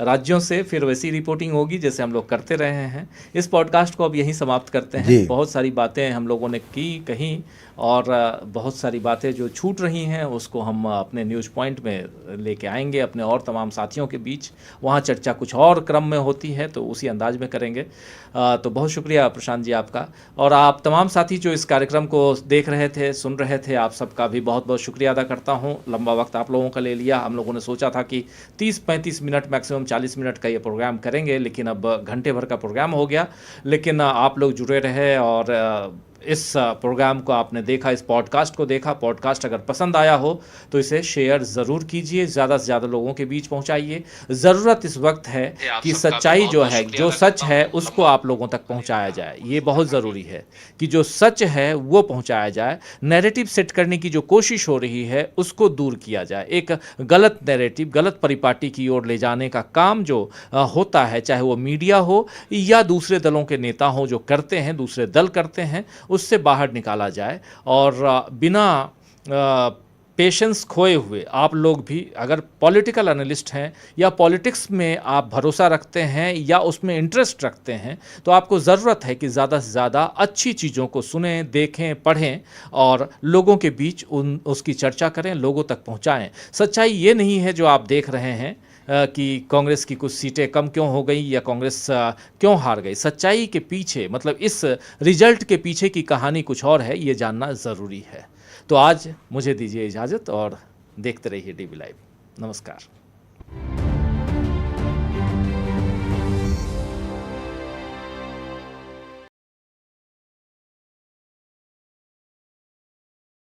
राज्यों से फिर वैसी रिपोर्टिंग होगी जैसे हम लोग करते रहे हैं। इस पॉडकास्ट को अब यहीं समाप्त करते हैं। बहुत सारी बातें हम लोगों ने कहीं और बहुत सारी बातें जो छूट रही हैं उसको हम अपने न्यूज़ पॉइंट में लेके आएंगे अपने और तमाम साथियों के बीच। वहाँ चर्चा कुछ और क्रम में होती है तो उसी अंदाज में करेंगे। तो बहुत शुक्रिया प्रशांत जी आपका, और आप तमाम साथी जो इस कार्यक्रम को देख रहे थे, सुन रहे थे, आप सबका भी बहुत बहुत शुक्रिया अदा करता हूँ। लंबा वक्त आप लोगों का ले लिया। हम लोगों ने सोचा था कि 30-35 मिनट, मैक्सिमम 40 मिनट का ये प्रोग्राम करेंगे, लेकिन अब घंटे भर का प्रोग्राम हो गया। लेकिन आप लोग जुड़े रहे और इस प्रोग्राम को आपने देखा, इस पॉडकास्ट को देखा। पॉडकास्ट अगर पसंद आया हो तो इसे शेयर ज़रूर कीजिए, ज़्यादा से ज़्यादा लोगों के बीच पहुंचाइए। ज़रूरत इस वक्त है कि सच्चाई जो है, जो सच है उसको आप लोगों तक पहुंचाया जाए। ये बहुत ज़रूरी है कि जो सच है वो पहुंचाया जाए। नैरेटिव सेट करने की जो कोशिश हो रही है उसको दूर किया जाए। एक गलत नैरेटिव, गलत परिपाटी की ओर ले जाने का काम जो होता है, चाहे वो मीडिया हो या दूसरे दलों के नेता हों जो करते हैं, दूसरे दल करते हैं, उससे बाहर निकाला जाए। और बिना पेशेंस खोए हुए आप लोग भी अगर पॉलिटिकल एनालिस्ट हैं या पॉलिटिक्स में आप भरोसा रखते हैं या उसमें इंटरेस्ट रखते हैं, तो आपको ज़रूरत है कि ज़्यादा से ज़्यादा अच्छी चीज़ों को सुनें, देखें, पढ़ें और लोगों के बीच उसकी चर्चा करें, लोगों तक पहुंचाएं। सच्चाई ये नहीं है जो आप देख रहे हैं कि कांग्रेस की कुछ सीटें कम क्यों हो गई या कांग्रेस क्यों हार गई। सच्चाई के पीछे, मतलब इस रिजल्ट के पीछे की कहानी कुछ और है, ये जानना ज़रूरी है। तो आज मुझे दीजिए इजाज़त और देखते रहिए DB लाइव। नमस्कार।